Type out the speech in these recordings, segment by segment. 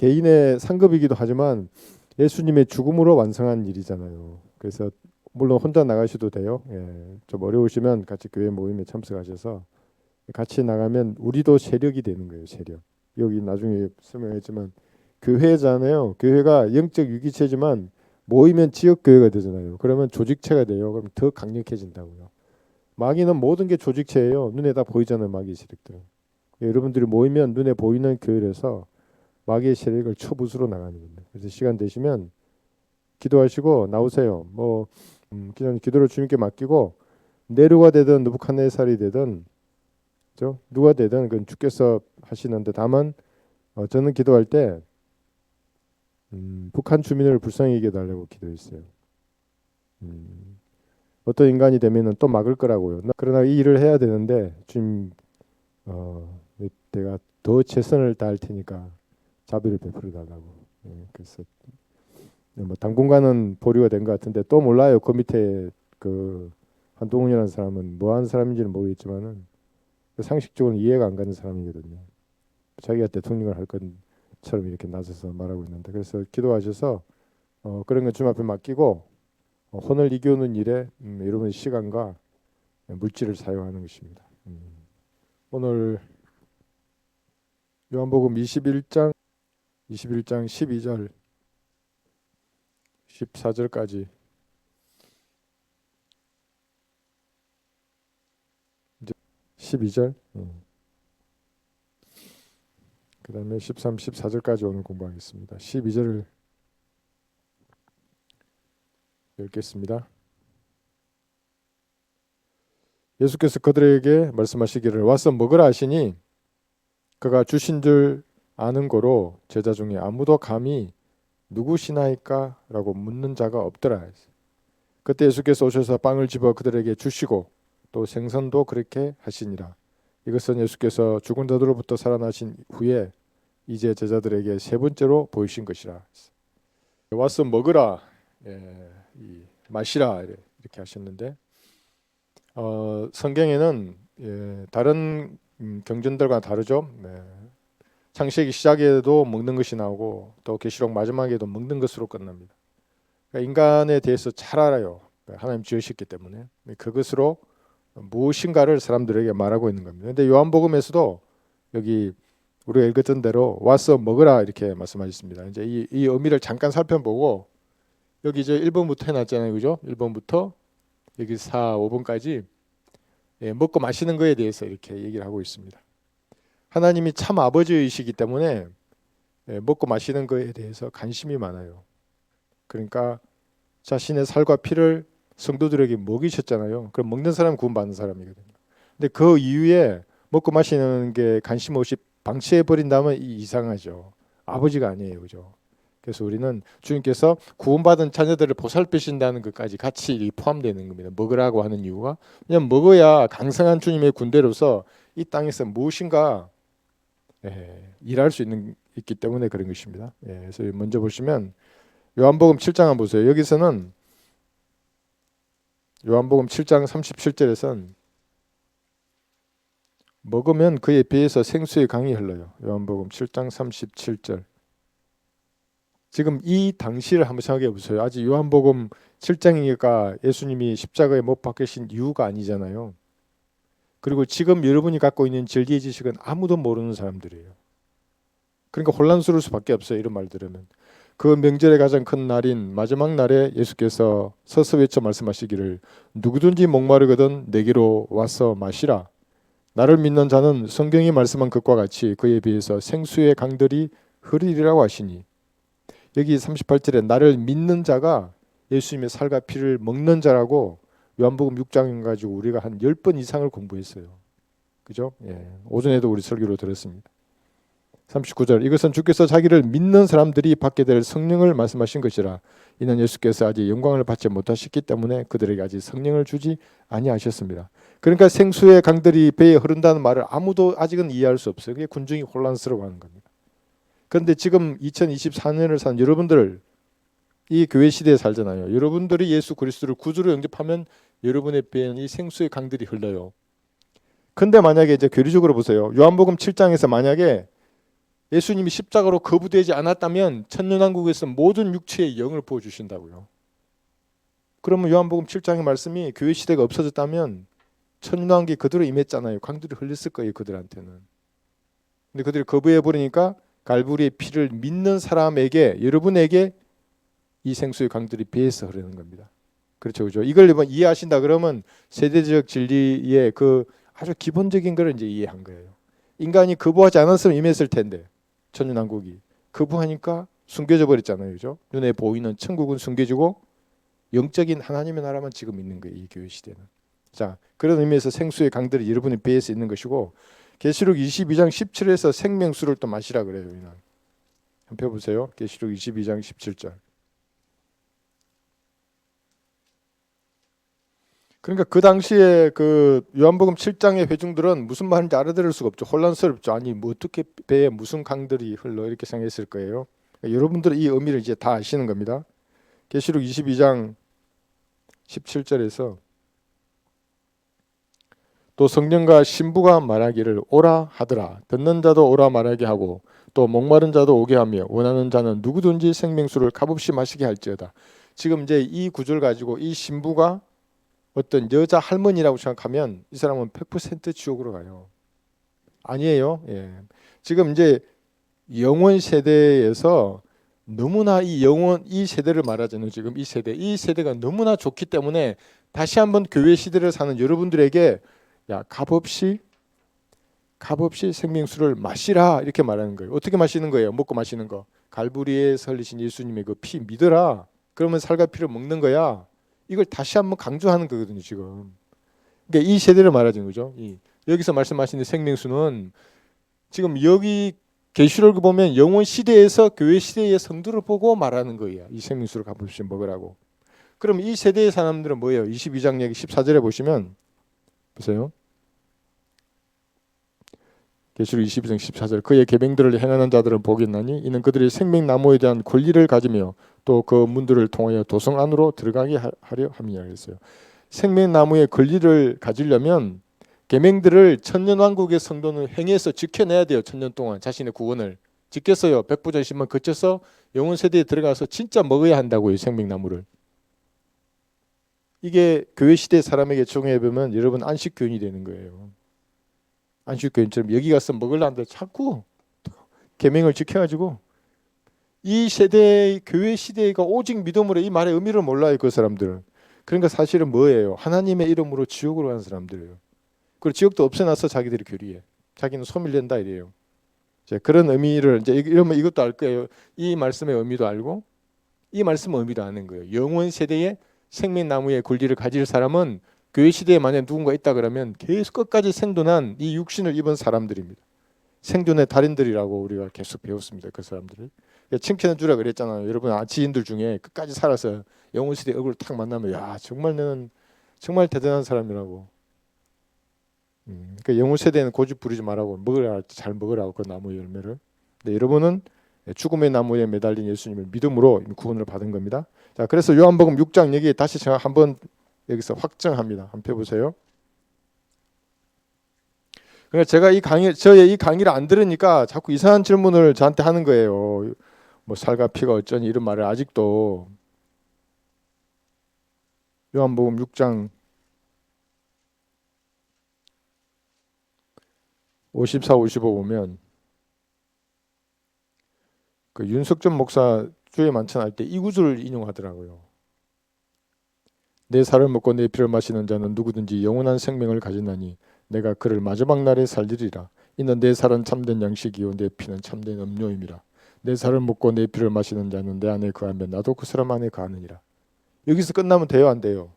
개인의 상급이기도 하지만 예수님의 죽음으로 완성한 일이잖아요. 그래서 물론 혼자 나가셔도 돼요. 예, 좀 어려우시면 같이 교회 모임에 참석하셔서 같이 나가면 우리도 세력이 되는 거예요. 세력. 여기 나중에 설명했지만 교회잖아요. 교회가 영적 유기체지만 모이면 지역 교회가 되잖아요. 그러면 조직체가 돼요. 그럼 더 강력해진다고요. 마귀는 모든 게 조직체예요. 눈에 다 보이잖아요. 마귀 세력들은. 여러분들이 모이면 눈에 보이는 교회에서 마귀의 세력을 초부수로 나가는 겁니다. 그래서 시간 되시면 기도하시고 나오세요. 그냥 기도를 주님께 맡기고 네로가 되든 느부갓네살이 되든 누가 되든 그건 주께서 하시는데 다만 저는 기도할 때 북한 주민을 불쌍히 여겨 달라고 기도했어요. 어떤 인간이 되면은 또 막을 거라고요. 그러나 이 일을 해야 되는데 주님 내가 더 최선을 다할 테니까 자비를 베풀어 달라고. 그래서 뭐 당분간은 보류가 된 것 같은데 또 몰라요. 그 밑에 그 한동훈이라는 사람은 뭐 하는 사람인지는 모르겠지만은 상식적으로는 이해가 안 가는 사람이거든요. 자기가 대통령을 할 것처럼 이렇게 나서서 말하고 있는데 그래서 기도하셔서 그런 건 주님 앞에 맡기고 혼을 이기는 일에 여러분의 시간과 물질을 사용하는 것입니다. 오늘 요한복음 21장 12절 14절까지 이제 12절 그 다음에 13, 14절까지 오늘 공부하겠습니다. 12절을 읽겠습니다. 예수께서 그들에게 말씀하시기를 와서 먹으라 하시니 그가 주신 줄 아는 고로 제자 중에 아무도 감히 누구시나이까? 라고 묻는 자가 없더라. 그때 예수께서 오셔서 빵을 집어 그들에게 주시고 또 생선도 그렇게 하시니라. 이것은 예수께서 죽은 자들로부터 살아나신 후에 이제 제자들에게 세 번째로 보이신 것이라. 와서 먹으라, 마시라 이렇게 하셨는데 성경에는 다른 경전들과 다르죠. 창세기 시작에도 먹는 것이 나오고 또 계시록 마지막에도 먹는 것으로 끝납니다. 그러니까 인간에 대해서 잘 알아요. 하나님 지으셨기 때문에 그것으로 무엇인가를 사람들에게 말하고 있는 겁니다. 근데 요한복음에서도 여기 우리가 읽었던 대로 와서 먹으라 이렇게 말씀하셨습니다. 이제 이 의미를 잠깐 살펴보고 여기 이제 1번부터 해놨잖아요. 그죠? 1번부터 여기 4, 5번까지 먹고 마시는 거에 대해서 이렇게 얘기를 하고 있습니다. 하나님이 참 아버지이시기 때문에 먹고 마시는 거에 대해서 관심이 많아요. 그러니까 자신의 살과 피를 성도들에게 먹이셨잖아요. 그럼 먹는 사람은 구원받는 사람이거든요. 근데 그 이후에 먹고 마시는 게 관심 없이 방치해 버린다면 이상하죠. 아버지가 아니에요, 그죠? 그래서 우리는 주님께서 구원받은 자녀들을 보살피신다는 것까지 같이 포함되는 겁니다. 먹으라고 하는 이유가 그냥 먹어야 강성한 주님의 군대로서 이 땅에서 무엇인가 일할 수 있기 때문에 그런 것입니다. 그래서 먼저 보시면 요한복음 7장 한번 보세요. 여기서는 요한복음 7장 37절에선 먹으면 그에 비해서 생수의 강이 흘러요. 요한복음 7장 37절. 지금 이 당시를 한번 생각해 보세요. 아직 요한복음 7장이니까 예수님이 십자가에 못 박히신 이유가 아니잖아요. 그리고 지금 여러분이 갖고 있는 진리의 지식은 아무도 모르는 사람들이에요. 그러니까 혼란스러울 수밖에 없어요. 이런 말 들으면. 그 명절의 가장 큰 날인 마지막 날에 예수께서 서서 외쳐 말씀하시기를 누구든지 목마르거든 내게로 와서 마시라. 나를 믿는 자는 성경이 말씀한 것과 같이 그에 비해서 생수의 강들이 흐르리라고 하시니 여기 38절에 나를 믿는 자가 예수님의 살과 피를 먹는 자라고 요한복음 6장 가지고 우리가 한 10번 이상을 공부했어요. 그죠? 오전에도 우리 설교로 들었습니다. 39절 이것은 주께서 자기를 믿는 사람들이 받게 될 성령을 말씀하신 것이라. 이는 예수께서 아직 영광을 받지 못하셨기 때문에 그들에게 아직 성령을 주지 아니하셨습니다. 그러니까 생수의 강들이 배에 흐른다는 말을 아무도 아직은 이해할 수 없어요. 그게 군중이 혼란스러워하는 겁니다. 그런데 지금 2024년을 산 여러분들 이 교회 시대에 살잖아요. 여러분들이 예수 그리스도를 구주로 영접하면 여러분의 배에는 이 생수의 강들이 흘러요. 근데 만약에 이제 교리적으로 보세요. 요한복음 7장에서 만약에 예수님이 십자가로 거부되지 않았다면 천년왕국에서 모든 육체의 영을 부어주신다고요. 그러면 요한복음 7장의 말씀이 교회 시대가 없어졌다면 천년왕국이 그대로 임했잖아요. 강들이 흘렸을 거예요, 그들한테는. 근데 그들이 거부해버리니까 갈보리의 피를 믿는 사람에게, 여러분에게 이 생수의 강들이 배에서 흐르는 겁니다. 그렇죠, 그죠? 이걸 이해하신다 그러면 세대적 진리의 그 아주 기본적인 걸 이제 이해한 거예요. 인간이 거부하지 않았으면 임했을 텐데 천년왕국이 거부하니까 숨겨져 버렸잖아요, 그죠? 눈에 보이는 천국은 숨겨지고 영적인 하나님의 나라만 지금 있는 거예요, 이 교회 시대는. 자, 그런 의미에서 생수의 강들이 여러분의 배에서 있는 것이고, 계시록 22장 17에서 생명수를 또 마시라 그래요. 한번 펴보세요. 계시록 22장 17절. 그러니까 그 당시에 그 요한복음 7장의 회중들은 무슨 말인지 알아들을 수가 없죠. 혼란스럽죠. 아니 뭐 어떻게 배에 무슨 강들이 흘러 이렇게 생각했을 거예요. 그러니까 여러분들은 이 의미를 이제 다 아시는 겁니다. 계시록 22장 17절에서 또 성령과 신부가 말하기를 오라 하더라. 듣는 자도 오라 말하게 하고 또 목마른 자도 오게 하며 원하는 자는 누구든지 생명수를 값없이 마시게 할지어다. 지금 이제 이 구절 가지고 이 신부가 어떤 여자 할머니라고 생각하면 이 사람은 100% 지옥으로 가요. 아니에요. 예. 지금 이제 영원 세대에서 너무나 이 세대를 말하잖아요. 지금 이 세대가 너무나 좋기 때문에 다시 한번 교회 시대를 사는 여러분들에게 야, 값없이 생명수를 마시라 이렇게 말하는 거예요. 어떻게 마시는 거예요? 먹고 마시는 거. 갈보리에 설리신 예수님의 그 피 믿어라. 그러면 살과 피를 먹는 거야. 이걸 다시 한번 강조하는 거거든요, 지금. 그러니까 이 세대를 말하는 거죠. 여기서 말씀하시는 생명수는 지금 여기 계시록을 보면 영원 시대에서 교회 시대의 성도를 보고 말하는 거예요. 이 생명수를 값없이 먹으라고. 그럼 이 세대의 사람들은 뭐예요? 22장 얘기 14절에 보시면 보세요. 계시록 22장 14절 그의 계명들을 행하는 자들은 복이 있나니 이는 그들이 생명나무에 대한 권리를 가지며 또 그 문들을 통하여 도성 안으로 들어가게 하려 함이라 했어요. 생명나무의 권리를 가지려면 계명들을 천년왕국의 성도는 행해서 지켜내야 돼요. 천년 동안 자신의 구원을 지켰어요. 백부전심만 거쳐서 영원 세대에 들어가서 진짜 먹어야 한다고요. 생명나무를. 이게 교회 시대 사람에게 적용해 보면 여러분 안식교인이 되는 거예요. 안식교인처럼 여기 가서 먹으려는데 자꾸 계명을 지켜가지고 이 세대 교회 시대가 오직 믿음으로 이 말의 의미를 몰라요. 그 사람들은. 그러니까 사실은 뭐예요? 하나님의 이름으로 지옥으로 가는 사람들이에요. 그리고 지옥도 없애놔서 자기들이 교리해. 자기는 소멸된다 이래요. 그런 의미를 이제 이러면 이것도 알 거예요. 이 말씀의 의미도 알고 이 말씀의 의미도 아는 거예요. 영원 세대에 생명나무의 권리를 가질 사람은 교회 시대에 만약 누군가 있다 그러면 계속 끝까지 생존한 이 육신을 입은 사람들입니다. 생존의 달인들이라고 우리가 계속 배웠습니다. 그 사람들을. 칭찬해 주라 그랬잖아요. 여러분 지인들 중에 끝까지 살아서 영원 시대 얼굴 탁 만나면 야 정말 너는 정말 대단한 사람이라고. 그러니까 영혼 세대는 고집 부리지 말라고 먹으라 잘 먹으라고 그 나무 열매를. 근데 여러분은 죽음의 나무에 매달린 예수님을 믿음으로 구원을 받은 겁니다. 자, 그래서 요한복음 6장 여기 다시 제가 한번 여기서 확정합니다. 한번 펴보세요. 그러니까 제가 저의 이 강의를 안 들으니까 자꾸 이상한 질문을 저한테 하는 거예요. 뭐 살과 피가 어쩌니 이런 말을 아직도. 요한복음 6장 54, 55 보면 그 윤석전 목사 주에 만찬할 때 이 구절을 인용하더라고요. 내 살을 먹고 내 피를 마시는 자는 누구든지 영원한 생명을 가진나니 내가 그를 마지막 날에 살리리라. 이는 내 살은 참된 양식이요 내 피는 참된 음료임이라. 내 살을 먹고 내 피를 마시는 자는 내 안에 거하면 나도 그 사람 안에 거하느니라. 여기서 끝나면 돼요, 안 돼요?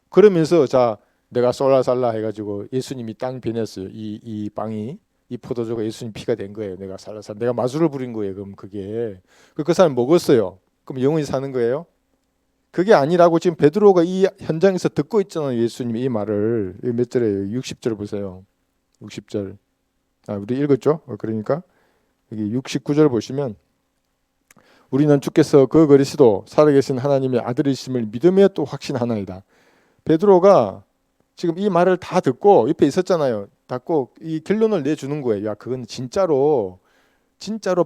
그러면서 자 내가 솔라살라 해가지고 예수님이 땅 변했어요. 이 빵이 이 포도주가 예수님 피가 된 거예요. 내가 살라살 내가 마술을 부린 거예요. 그럼 그게 그 사람 먹었어요. 그럼 영원히 사는 거예요? 그게 아니라고 지금 베드로가 이 현장에서 듣고 있잖아요. 예수님이 이 말을 몇 절에요? 60절 보세요. 60절. 우리 읽었죠? 그러니까 여기 69절 보시면 우리는 주께서 그 그리스도 살아계신 하나님의 아들이심을 믿으며 또 확신하나이다. 베드로가 지금 이 말을 다 듣고 옆에 있었잖아요. 듣고 이 결론을 내주는 거예요. 야, 그건 진짜로 진짜로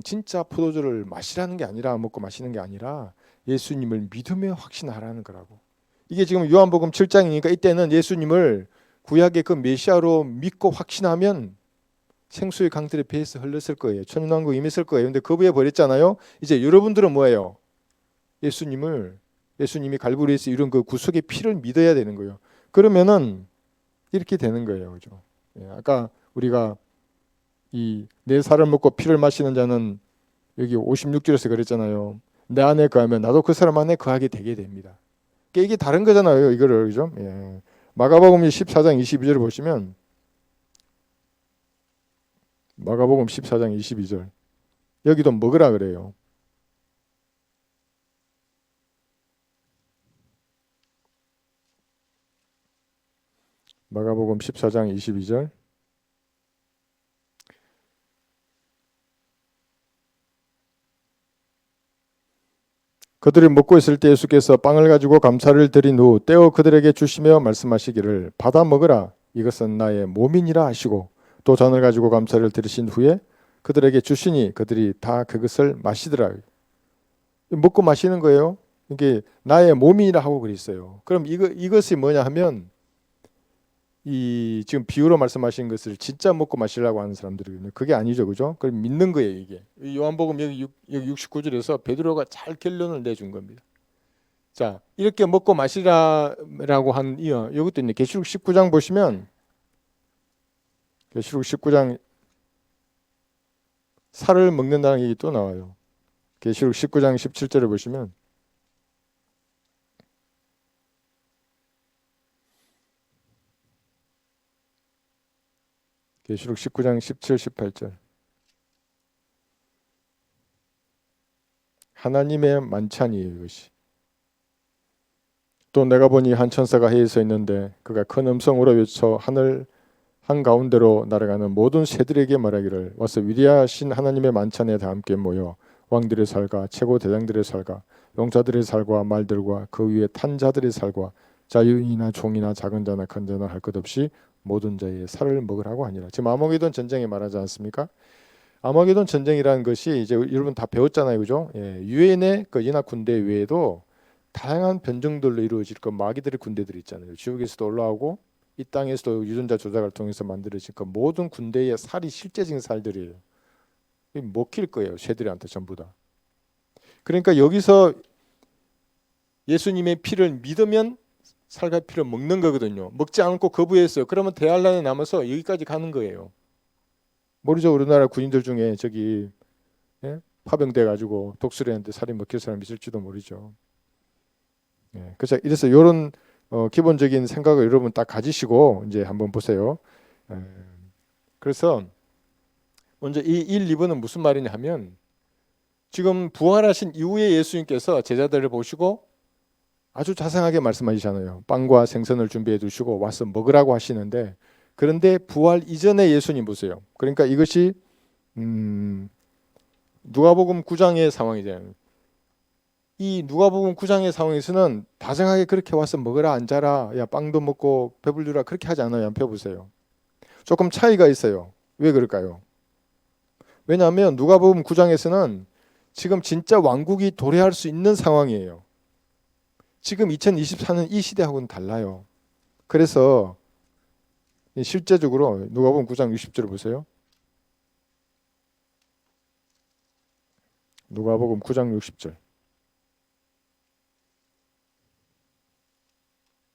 진짜 포도주를 마시라는 게 아니라 먹고 마시는 게 아니라 예수님을 믿으며 확신하라는 거라고. 이게 지금 요한복음 7장이니까 이때는 예수님을 구약의 그 메시아로 믿고 확신하면 생수의 강들의 배에서 흘렀을 거예요. 천년왕국 임했을 거예요. 근데 거부해 버렸잖아요. 이제 여러분들은 뭐예요? 예수님이 갈보리에서 이룬 그 구속의 피를 믿어야 되는 거예요. 그러면은 이렇게 되는 거예요. 그죠? 예, 아까 우리가 이 내 살을 먹고 피를 마시는 자는 여기 56절에서 그랬잖아요. 내 안에 거하면 나도 그 사람 안에 거하게 되게 됩니다. 그러니까 이게 다른 거잖아요. 이거를 그죠? 예. 마가복음 14장 22절을 보시면 마가복음 14장 22절 여기도 먹으라 그래요. 마가복음 14장 22절 그들이 먹고 있을 때 예수께서 빵을 가지고 감사를 드린 후 떼어 그들에게 주시며 말씀하시기를 받아 먹으라 이것은 나의 몸이니라 하시고 또 잔을 가지고 감사를 드리신 후에 그들에게 주시니 그들이 다 그것을 마시더라. 먹고 마시는 거예요. 이게 나의 몸이라 하고 그랬어요. 그럼 이것이 뭐냐 하면 이 지금 비유로 말씀하신 것을 진짜 먹고 마시려고 하는 사람들이거든요. 그게 아니죠, 그죠? 그럼 믿는 거예요, 이게. 요한복음 여기 69절에서 베드로가 잘 결론을 내준 겁니다. 자, 이렇게 먹고 마시라라고 한 이것도 있네. 계시록 19장 보시면 계시록 19장 살을 먹는다는 얘기 또 나와요. 계시록 19장 17절에 보시면 계시록 19장 17, 18절 하나님의 만찬이에요, 이것이. 또 내가 보니 한 천사가 해에 서 있는데 그가 큰 음성으로 외쳐 하늘 한가운데로 날아가는 모든 새들에게 말하기를 와서 위대하신 하나님의 만찬에 다 함께 모여 왕들의 살과 최고 대장들의 살과 용자들의 살과 말들과 그 위에 탄 자들의 살과 자유인이나 종이나 작은 자나 큰 자나 할 것 없이 모든 자의 살을 먹으라고 하니라. 지금 아마게돈 전쟁에 말하지 않습니까? 아마게돈 전쟁이라는 것이 이제 여러분 다 배웠잖아요, 그죠? 예, 유엔의 그 연합 군대 외에도 다양한 변종들로 이루어질 그 마귀들의 군대들이 있잖아요. 지옥에서도 올라오고 이 땅에서도 유전자 조작을 통해서 만들어진 그 모든 군대의 살이 실제적인 살들이에요. 먹힐 거예요, 새들한테 전부 다. 그러니까 여기서 예수님의 피를 믿으면 살과 피를 먹는 거거든요. 먹지 않고 거부했어요. 그러면 대환란에 남아서 여기까지 가는 거예요. 모르죠? 우리나라 군인들 중에 저기 파병돼 가지고 독수리한테 살이 먹힐 사람 있을지도 모르죠. 예, 그래서 이런 기본적인 생각을 여러분 딱 가지시고 이제 한번 보세요. 그래서 먼저 이 1, 2번은 무슨 말이냐 하면 지금 부활하신 이후에 예수님께서 제자들을 보시고 아주 자상하게 말씀하시잖아요. 빵과 생선을 준비해 두시고 와서 먹으라고 하시는데 그런데 부활 이전에 예수님 보세요. 그러니까 이것이 누가복음 9장의 상황이잖아요. 이 누가복음 9장의 상황에서는 다정하게 그렇게 와서 먹으라 앉아라 야 빵도 먹고 배불리라 그렇게 하지 않아요. 한번 펴보세요. 조금 차이가 있어요. 왜 그럴까요? 왜냐하면 누가복음 9장에서는 지금 진짜 왕국이 도래할 수 있는 상황이에요. 지금 2024년 이 시대하고는 달라요. 그래서 실제적으로 누가복음 9장 60절을 보세요. 누가복음 9장 60절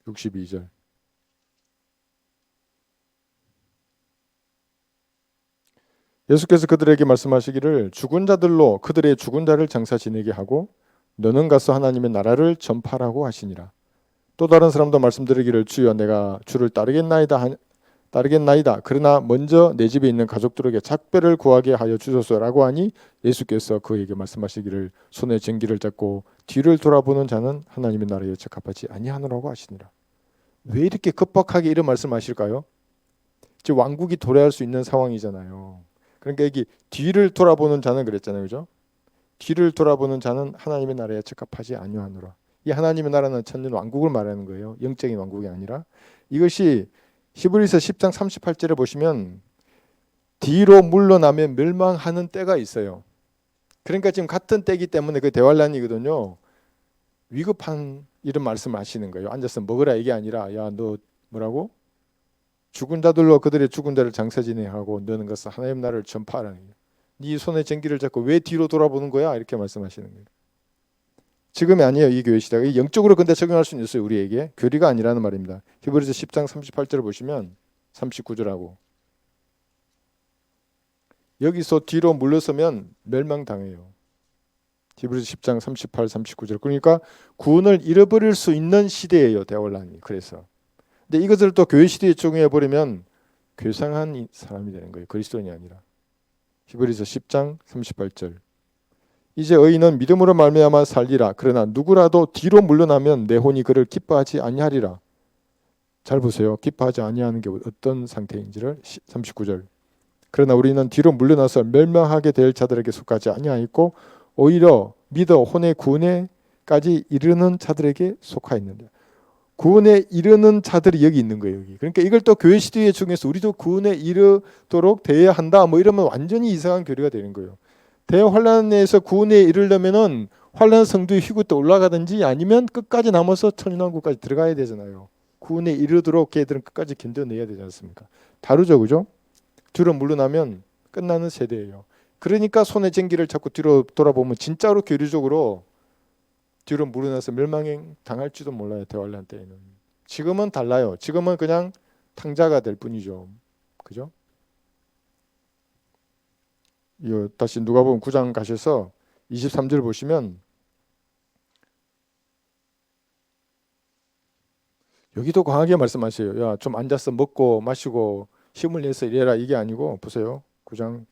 62절 예수께서 그들에게 말씀하시기를 죽은 자들로 그들의 죽은 자를 장사 지내게 하고 너는 가서 하나님의 나라를 전파라고 하시니라. 또 다른 사람도 말씀드리기를 주여 내가 주를 따르겠나이다 그러나 먼저 내 집에 있는 가족들에게 작별을 구하게 하여 주소서라고 하니 예수께서 그에게 말씀하시기를 손에 쟁기를 잡고 뒤를 돌아보는 자는 하나님의 나라에 적합하지 아니하노라고 하시니라. 왜 이렇게 급박하게 이런 말씀하실까요? 지금 왕국이 도래할 수 있는 상황이잖아요. 그러니까 여기 뒤를 돌아보는 자는 그랬잖아요, 그죠? 뒤를 돌아보는 자는 하나님의 나라에 적합하지 아니하노라. 이 하나님의 나라는 천년 왕국을 말하는 거예요. 영적인 왕국이 아니라. 이것이 히브리서 10장 38절에 보시면 뒤로 물러나면 멸망하는 때가 있어요. 그러니까 지금 같은 때이기 때문에 그 대환란이거든요. 위급한 이런 말씀을 하시는 거예요. 앉아서 먹으라 이게 아니라 야 너 뭐라고? 죽은 자들로 그들의 죽은 자를 장사 지내하고 너는 것은 하나님 나라를 전파하라는 거예요. 네 손에 쟁기를 잡고 왜 뒤로 돌아보는 거야? 이렇게 말씀하시는 거예요. 지금이 아니에요. 이 교회 시대가. 영적으로 근데 적용할 수는 있어요. 우리에게. 교리가 아니라는 말입니다. 히브리서 10장 38절을 보시면 39절하고 여기서 뒤로 물러서면 멸망당해요. 히브리서 10장 38, 39절. 그러니까 구원을 잃어버릴 수 있는 시대예요. 대환란이. 그래서. 근데 이것을 또 교회 시대에 적용해 버리면 괴상한 사람이 되는 거예요. 그리스도인이 아니라. 히브리서 10장 38절. 이제 의인은 믿음으로 말미암아 살리라. 그러나 누구라도 뒤로 물러나면 내 혼이 그를 기뻐하지 아니하리라. 잘 보세요. 기뻐하지 아니하는 게 어떤 상태인지를 39절. 그러나 우리는 뒤로 물러나서 멸망하게 될 자들에게 속하지 아니하였고 오히려 믿어 혼의 구원에까지 이르는 자들에게 속하였는데 구원에 이르는 자들이 여기 있는 거예요. 여기. 그러니까 이걸 또 교회 시대에 중에서 우리도 구원에 이르도록 되어야 한다. 뭐 이러면 완전히 이상한 교리가 되는 거예요. 대환란에서 구원에 이르려면은 환란 성도의 희구 때 올라가든지 아니면 끝까지 남아서 천연왕국까지 들어가야 되잖아요. 구원에 이르도록 걔들은 끝까지 견뎌내야 되지 않습니까? 다르죠, 그죠? 뒤로 물러나면 끝나는 세대예요. 그러니까 손에 쟁기를 잡고 뒤로 돌아보면 진짜로 교리적으로 뒤로 물러나서 멸망에 당할지도 몰라요. 대환란 때에는. 지금은 달라요. 지금은 그냥 탕자가 될 뿐이죠. 그죠? 다시 누가복음 9장 가셔서 23절 보시면 여기도 강하게 말씀하세요. 야, 좀 앉아서 먹고 마시고 힘을 내서 이래라 이게 아니고 보세요. 9장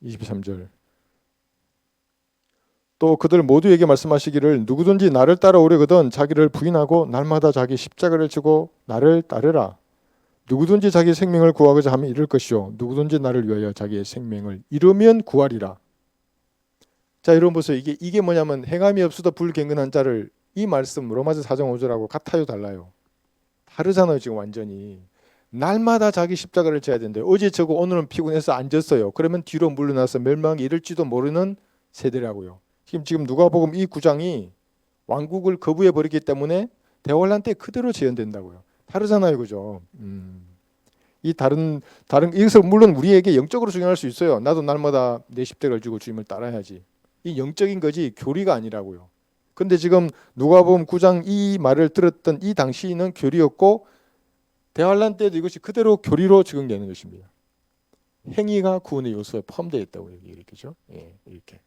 23절. 또 그들 모두에게 말씀하시기를 누구든지 나를 따라오려거든 자기를 부인하고 날마다 자기 십자가를 지고 나를 따르라. 누구든지 자기 생명을 구하고자 하면 잃을 것이요 누구든지 나를 위하여 자기의 생명을 잃으면 구하리라. 자, 여러분 보세요. 이게 뭐냐면 행함이 없어도 불경건한 자를 이 말씀 로마서 4장 5절하고 같아요, 달라요? 다르잖아요. 지금 완전히. 날마다 자기 십자가를 져야 되는데 어제 저거 오늘은 피곤해서 앉았어요. 그러면 뒤로 물러나서 멸망에 이를지도 모르는 세대라고요. 지금 누가복음 이 9장이 왕국을 거부해 버리기 때문에 대환란 때 그대로 재현된다고요. 다르잖아요, 그죠? 이 다른 이것을 물론 우리에게 영적으로 적용할 수 있어요. 나도 날마다 내 십자가를 지고 주님을 따라야지. 이 영적인 거지 교리가 아니라고요. 근데 지금 누가복음 9장 이 말을 들었던 이 당시는 교리였고 대환란 때도 이것이 그대로 교리로 적용되는 것입니다. 행위가 구원의 요소에 포함되어 있다고 이렇게죠. 예, 이렇게.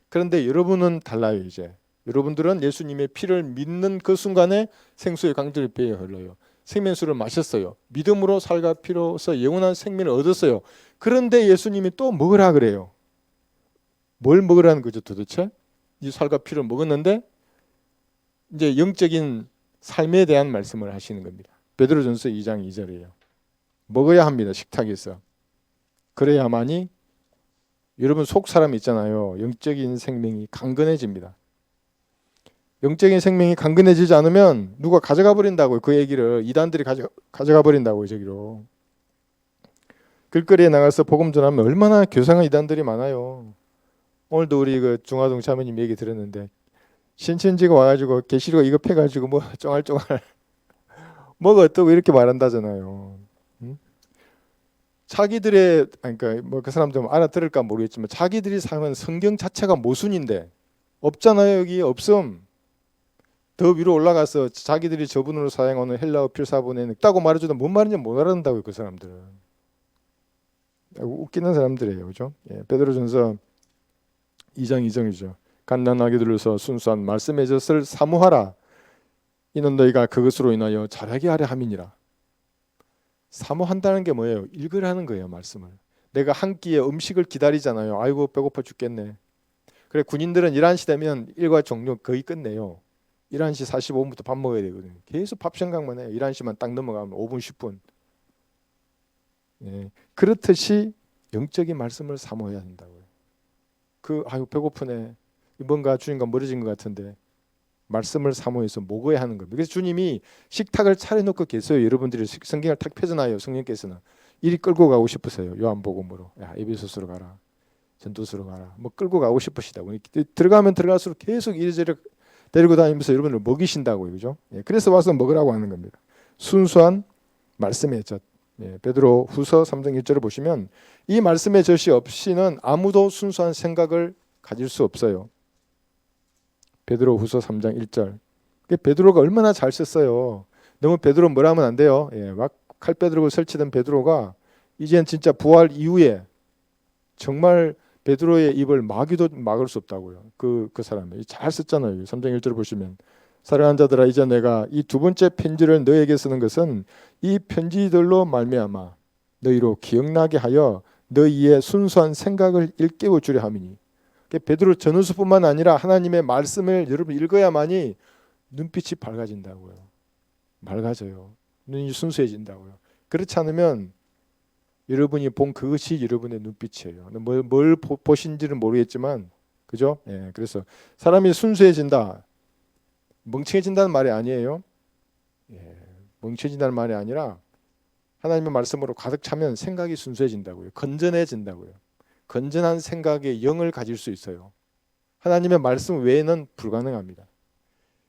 그런데 여러분은 달라요. 이제 여러분들은 예수님의 피를 믿는 그 순간에 생수의 강들이 배에 흘러요. 생명수를 마셨어요. 믿음으로 살과 피로서 영원한 생명을 얻었어요. 그런데 예수님이 또 먹으라 그래요. 뭘 먹으라는 거죠 도대체? 이 살과 피를 먹었는데 이제 영적인 삶에 대한 말씀을 하시는 겁니다. 베드로전서 2장 2절이에요. 먹어야 합니다. 식탁에서. 그래야만이 여러분 속 사람 있잖아요. 영적인 생명이 강건해집니다. 영적인 생명이 강건해지지 않으면 누가 가져가 버린다고요. 그 얘기를 이단들이 가져가 버린다고요. 저기로. 길거리에 나가서 복음 전하면 얼마나 교상한 이단들이 많아요. 오늘도 우리 그 중화동 자매님 얘기 들었는데 신천지가 와가지고 계시록 이거 패가지고 뭐 쫑알쫑알 뭐가 어떠고 이렇게 말한다잖아요. 자기들의 그러니까 뭐 그 사람들 알아들을까 모르겠지만 자기들이 사는 성경 자체가 모순인데 없잖아요. 여기 없음. 더 위로 올라가서 자기들이 저분으로 사용하는 헬라어 필사본에는 있다고 말해줘도 뭔 말인지 못 알아듣는다고요. 그 사람들은. 웃기는 사람들이에요. 그죠? 예, 베드로전서 2장 2절이죠. 갓난아기 들로서 순수한 말씀의 젖을 사모하라. 이는 너희가 그것으로 인하여 잘하게 하려 함이니라. 사모한다는 게 뭐예요? 읽으라는 거예요. 말씀을. 내가 한 끼의 음식을 기다리잖아요. 아이고 배고파 죽겠네. 그래 군인들은 11시 되면 일과 종료 거의 끝내요. 11시 45분부터 밥 먹어야 되거든요. 계속 밥 생각만 해요. 11시만 딱 넘어가면 5분 10분. 예, 그렇듯이 영적인 말씀을 사모해야 한다고요. 아유 배고프네. 뭔가 주님과 멀어진 것 같은데 말씀을 사모해서 먹어야 하는 겁니다. 그래서 주님이 식탁을 차려놓고 계세요. 여러분들이 성경을 탁 펴잖아요. 성령께서는 이리 끌고 가고 싶으세요. 요한복음으로. 야, 에베소서로 가라. 전도서로 가라. 뭐 끌고 가고 싶으시다고. 들어가면 들어갈수록 계속 이리저리 데리고 다니면서 여러분을 먹이신다고요. 그죠? 예, 그래서 와서 먹으라고 하는 겁니다. 순수한 말씀의 젖. 예, 베드로 후서 3장 1절을 보시면 이 말씀의 젖이 없이는 아무도 순수한 생각을 가질 수 없어요. 베드로 후서 3장 1절. 베드로가 얼마나 잘 썼어요. 너무 베드로 뭐라 하면 안 돼요. 예, 막 칼 빼들고 설치던 베드로가 이젠 진짜 부활 이후에 정말 베드로의 입을 막이도 막을 수 없다고요. 그 사람이 잘 썼잖아요. 3장 1절 보시면 사랑하는 자들아 이제 내가 이 두 번째 편지를 너에게 쓰는 것은 이 편지들로 말미암아 너희로 기억나게 하여 너희의 순수한 생각을 일깨워 주려 함이니. 베드로 전후서뿐만 아니라 하나님의 말씀을 여러분 읽어야만이 눈빛이 밝아진다고요. 맑아져요. 눈이 순수해진다고요. 그렇지 않으면 여러분이 본 그것이 여러분의 눈빛이에요. 뭘 보신지는 모르겠지만, 그죠? 예, 그래서 사람이 순수해진다, 멍청해진다는 말이 아니에요. 예, 멍청해진다는 말이 아니라 하나님의 말씀으로 가득 차면 생각이 순수해진다고요. 건전해진다고요. 건전한 생각의 영을 가질 수 있어요. 하나님의 말씀 외에는 불가능합니다.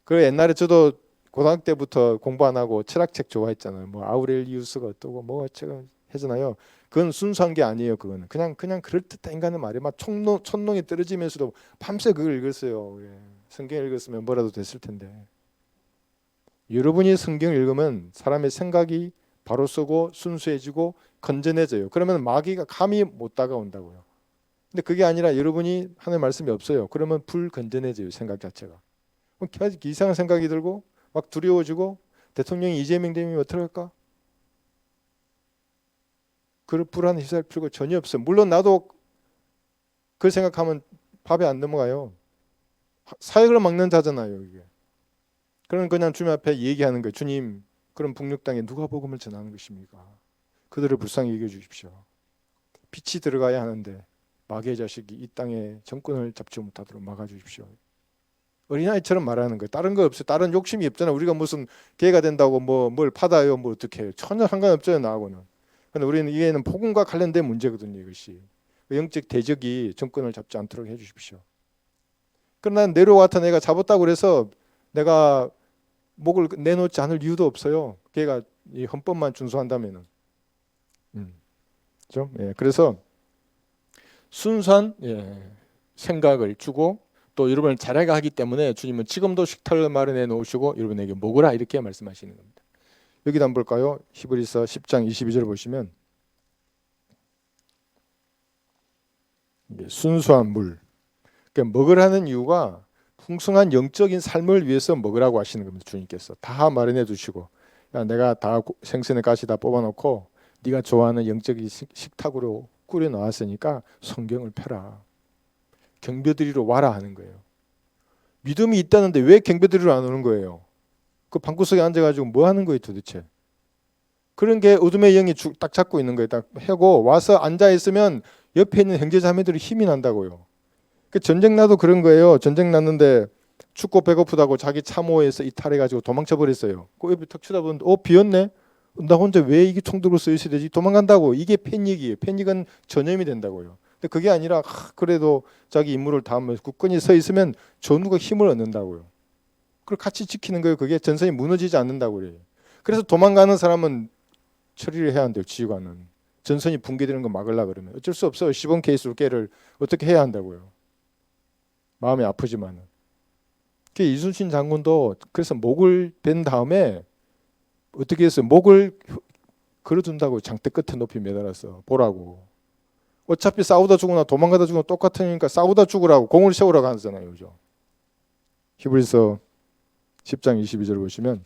그리고 옛날에 저도 고등학교 때부터 공부 안 하고 철학책 좋아했잖아요. 뭐 아우렐리우스가 어떠고 뭐 책을 하잖아요. 그건 순수한 게 아니에요. 그거는 그냥 그럴듯한 인간의 말이 막 촌농이 떨어지면서도 밤새 그걸 읽었어요. 예. 성경 읽었으면 뭐라도 됐을 텐데. 여러분이 성경을 읽으면 사람의 생각이 바로 서고 순수해지고 건전해져요. 그러면 마귀가 감히 못 다가온다고요. 근데 그게 아니라 여러분이 하는 말씀이 없어요. 그러면 불건전해져요. 생각 자체가. 이상한 생각이 들고 막 두려워지고 대통령이 이재명 되면 어떡할까? 그럴 불안 희살 필요가 전혀 없어요. 물론 나도 그 생각하면 밥에 안 넘어가요. 사역을 막는 자잖아요. 이게. 그럼 그냥 주님 앞에 얘기하는 거예요. 주님, 그럼 북녘 땅에 누가 복음을 전하는 것입니까? 그들을 불쌍히 여겨 주십시오. 빛이 들어가야 하는데 마귀의 자식이 이 땅에 정권을 잡지 못하도록 막아 주십시오. 어린아이처럼 말하는 거예요. 다른 거 없어요. 다른 욕심이 없잖아요. 우리가 무슨 개가 된다고 뭘 받아요. 뭐 어떻게 해요. 전혀 상관없어요. 나하고는. 근데 우리는 이게는 복음과 관련된 문제거든요. 이것이. 영적 대적이 정권을 잡지 않도록 해 주십시오. 그러나 내려와서 내가 잡았다고 그래서 내가 목을 내놓지 않을 이유도 없어요. 걔가 이 헌법만 준수한다면은. 그렇죠? 예, 그래서 순수한 생각을 주고 또 여러분을 잘하게 하기 때문에 주님은 지금도 식탁을 마련해 놓으시고 여러분에게 먹으라 이렇게 말씀하시는 겁니다. 여기도 한번 볼까요? 히브리서 10장 22절 보시면 순수한 물. 그러니까 먹으라는 이유가 풍성한 영적인 삶을 위해서 먹으라고 하시는 겁니다. 주님께서 다 마련해 두시고 야, 내가 다 생선의 가시 다 뽑아놓고 네가 좋아하는 영적인 식탁으로 꾸려 나왔으니까 성경을 펴라. 경배드리러 와라 하는 거예요. 믿음이 있다는데 왜 경배드리러 안 오는 거예요? 그 방구석에 앉아가지고 뭐 하는 거예요 도대체? 그런 게 어둠의 영이 딱 잡고 있는 거예요. 딱 하고 와서 앉아 있으면 옆에 있는 형제자매들이 힘이 난다고요. 그 전쟁 나도 그런 거예요. 전쟁 났는데 춥고 배고프다고 자기 참호에서 이탈해가지고 도망쳐 버렸어요. 그 옆에 턱 쳐다보는데 비었네? 나 혼자 왜 이게 총 들고 서 있어야 되지? 도망간다고. 이게 패닉이에요. 패닉은 전염이 된다고요. 근데 그게 아니라 그래도 자기 임무를 다하면서 굳건히 서 있으면 전우가 힘을 얻는다고요. 그걸 같이 지키는 거예요. 그게 전선이 무너지지 않는다고 그래요. 그래서 도망가는 사람은 처리를 해야 한대요. 지휘관은. 전선이 붕괴되는 거 막으려고 그러면. 어쩔 수 없어요. 시범 케이스로 걔를 어떻게 해야 한다고요. 마음이 아프지만은. 이순신 장군도 그래서 목을 벤 다음에 어떻게 했어요? 목을 걸어둔다고 장대 끝에 높이 매달아서 보라고. 어차피 싸우다 죽거나 도망가다 죽거나 똑같으니까 싸우다 죽으라고 공을 세우라고 하잖아요. 그죠? 히브리서 10장 22절 보시면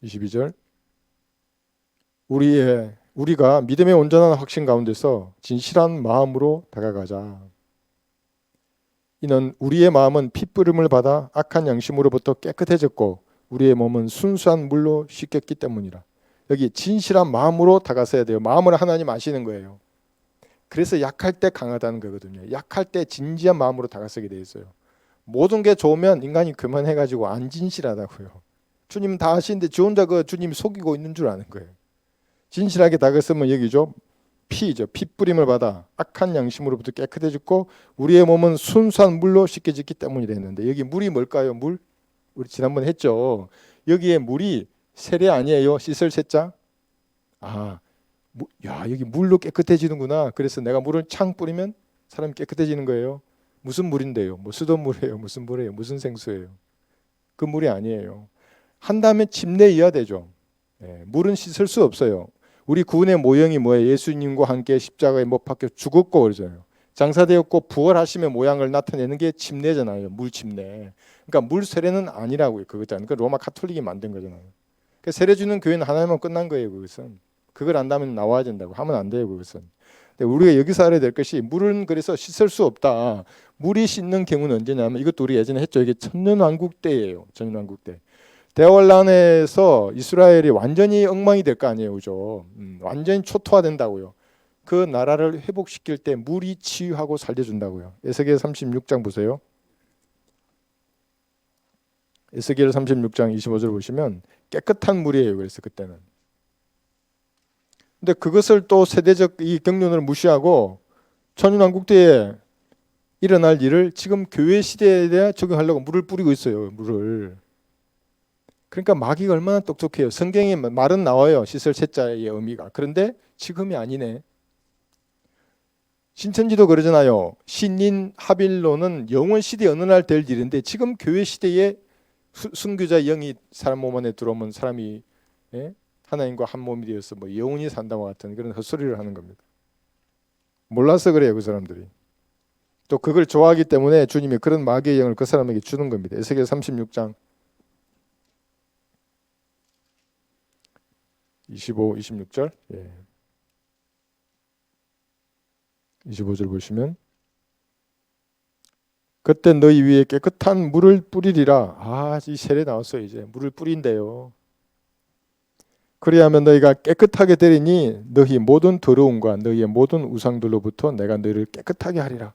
22절 우리가 믿음의 온전한 확신 가운데서 진실한 마음으로 다가가자. 이는 우리의 마음은 핏부림을 받아 악한 양심으로부터 깨끗해졌고 우리의 몸은 순수한 물로 씻겼기 때문이라. 여기 진실한 마음으로 다가서야 돼요. 마음을 하나님 아시는 거예요. 그래서 약할 때 강하다는 거거든요. 약할 때 진지한 마음으로 다가서게 돼 있어요. 모든 게 좋으면 인간이 그만해가지고 안 진실하다고요. 주님은 다 아시는데 지 혼자 그 주님 속이고 있는 줄 아는 거예요. 진실하게 다가서면 여기죠. 피죠. 핏부림을 받아 악한 양심으로부터 깨끗해졌고 우리의 몸은 순수한 물로 씻겨졌기 때문이라 했는데 여기 물이 뭘까요? 물? 우리 지난번에 했죠. 여기에 물이 세례 아니에요? 씻을 세자? 아, 야 여기 물로 깨끗해지는구나. 그래서 내가 물을 창 뿌리면 사람이 깨끗해지는 거예요. 무슨 물인데요? 뭐 수돗물이에요? 무슨 물이에요? 무슨 생수예요? 그 물이 아니에요. 한 다음에 침례해야 되죠. 물은 씻을 수 없어요. 우리 구원의 모형이 뭐예요? 예수님과 함께 십자가에 못 박혀 죽었고 그러잖아요. 장사되었고 부활하시며 모양을 나타내는 게 침례잖아요. 물 침례. 그러니까 물 세례는 아니라고요. 그거잖아요. 그 로마 카톨릭이 만든 거잖아요. 그 세례 주는 교회는 하나님만 끝난 거예요. 그것은. 그걸 안다면 나와야 된다고 하면 안 돼요. 그것은. 근데 우리가 여기서 알아야 될 것이 물은 그래서 씻을 수 없다. 물이 씻는 경우는 언제냐면 이것도 우리 예전에 했죠. 이게 천년왕국 때예요. 천년왕국 때. 대환란에서 이스라엘이 완전히 엉망이 될 거 아니에요, 그죠? 완전히 초토화된다고요. 그 나라를 회복시킬 때 물이 치유하고 살려준다고요. 에스겔 36장 보세요. 에스겔 36장 25절 보시면 깨끗한 물이에요. 그래서 그때는. 근데 그것을 또 세대적 이 경륜을 무시하고 천년왕국 때에 일어날 일을 지금 교회 시대에 대해 적용하려고 물을 뿌리고 있어요. 물을. 그러니까 마귀가 얼마나 똑똑해요. 성경에 말은 나와요. 씻을 세자의 의미가. 그런데 지금이 아니네. 신천지도 그러잖아요. 신인 하빌로는 영원 시대 어느 날 될 일인데 지금 교회 시대에 순교자 영이 사람 몸 안에 들어오면 사람이 하나님과 한 몸이 되어서 뭐 영원히 산다와 같은 그런 헛소리를 하는 겁니다. 몰라서 그래요. 그 사람들이. 또 그걸 좋아하기 때문에 주님이 그런 마귀의 영을 그 사람에게 주는 겁니다. 에스겔 36장 25, 26절 25절 보시면 그때 너희 위에 깨끗한 물을 뿌리리라. 이 세례 나왔어요. 이제 물을 뿌린대요. 그리하면 너희가 깨끗하게 되리니 너희 모든 더러움과 너희의 모든 우상들로부터 내가 너희를 깨끗하게 하리라.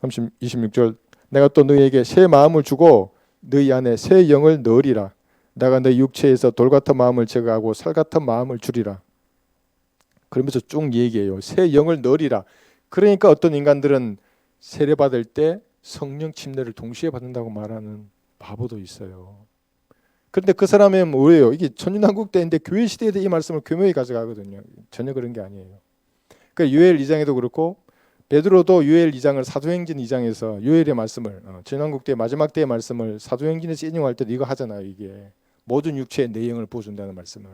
26절 내가 또 너희에게 새 마음을 주고 너희 안에 새 영을 넣으리라. 내가 너희 육체에서 돌 같은 마음을 제거하고 살 같은 마음을 주리라. 그러면서 쭉 얘기해요. 새 영을 넣으리라. 그러니까 어떤 인간들은 세례 받을 때 성령 침례를 동시에 받는다고 말하는 바보도 있어요. 그런데 그 사람은 뭐예요? 이게 천년왕국 때인데 교회 시대에 이 말씀을 교묘히 가져가거든요. 전혀 그런 게 아니에요. 그러니까 요엘 2장에도 그렇고 베드로도 요엘 2장을 사도행전 2장에서 요엘의 말씀을 천년왕국 때 마지막 때의 말씀을 사도행전에서 인용할 때 이거 하잖아요. 이게 모든 육체의 내용을 보여준다는 말씀을.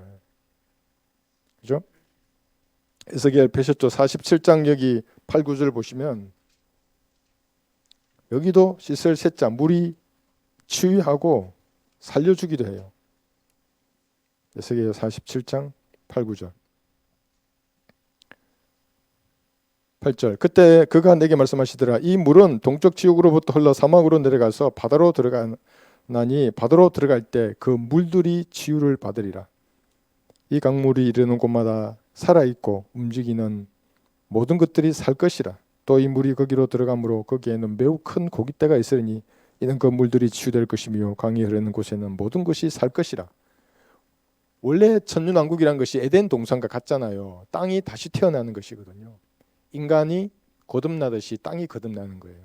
그죠? 에스겔 펴셨죠? 47장 여기 8, 9절 보시면 여기도 씻을 세자 물이 치유하고 살려주기도 해요. 에스겔 47장 8, 9절 8절 그때 그가 내게 말씀하시더라. 이 물은 동쪽 지옥으로부터 흘러 사막으로 내려가서 바다로 들어가나니 바다로 들어갈 때 그 물들이 치유를 받으리라. 이 강물이 이르는 곳마다 살아있고 움직이는 모든 것들이 살 것이라. 또 이 물이 거기로 들어가므로 거기에는 매우 큰 고깃대가 있으니 이는 그 물들이 치유될 것이며 강이 흐르는 곳에는 모든 것이 살 것이라. 원래 천년왕국이란 것이 에덴 동산과 같잖아요. 땅이 다시 태어나는 것이거든요. 인간이 거듭나듯이 땅이 거듭나는 거예요.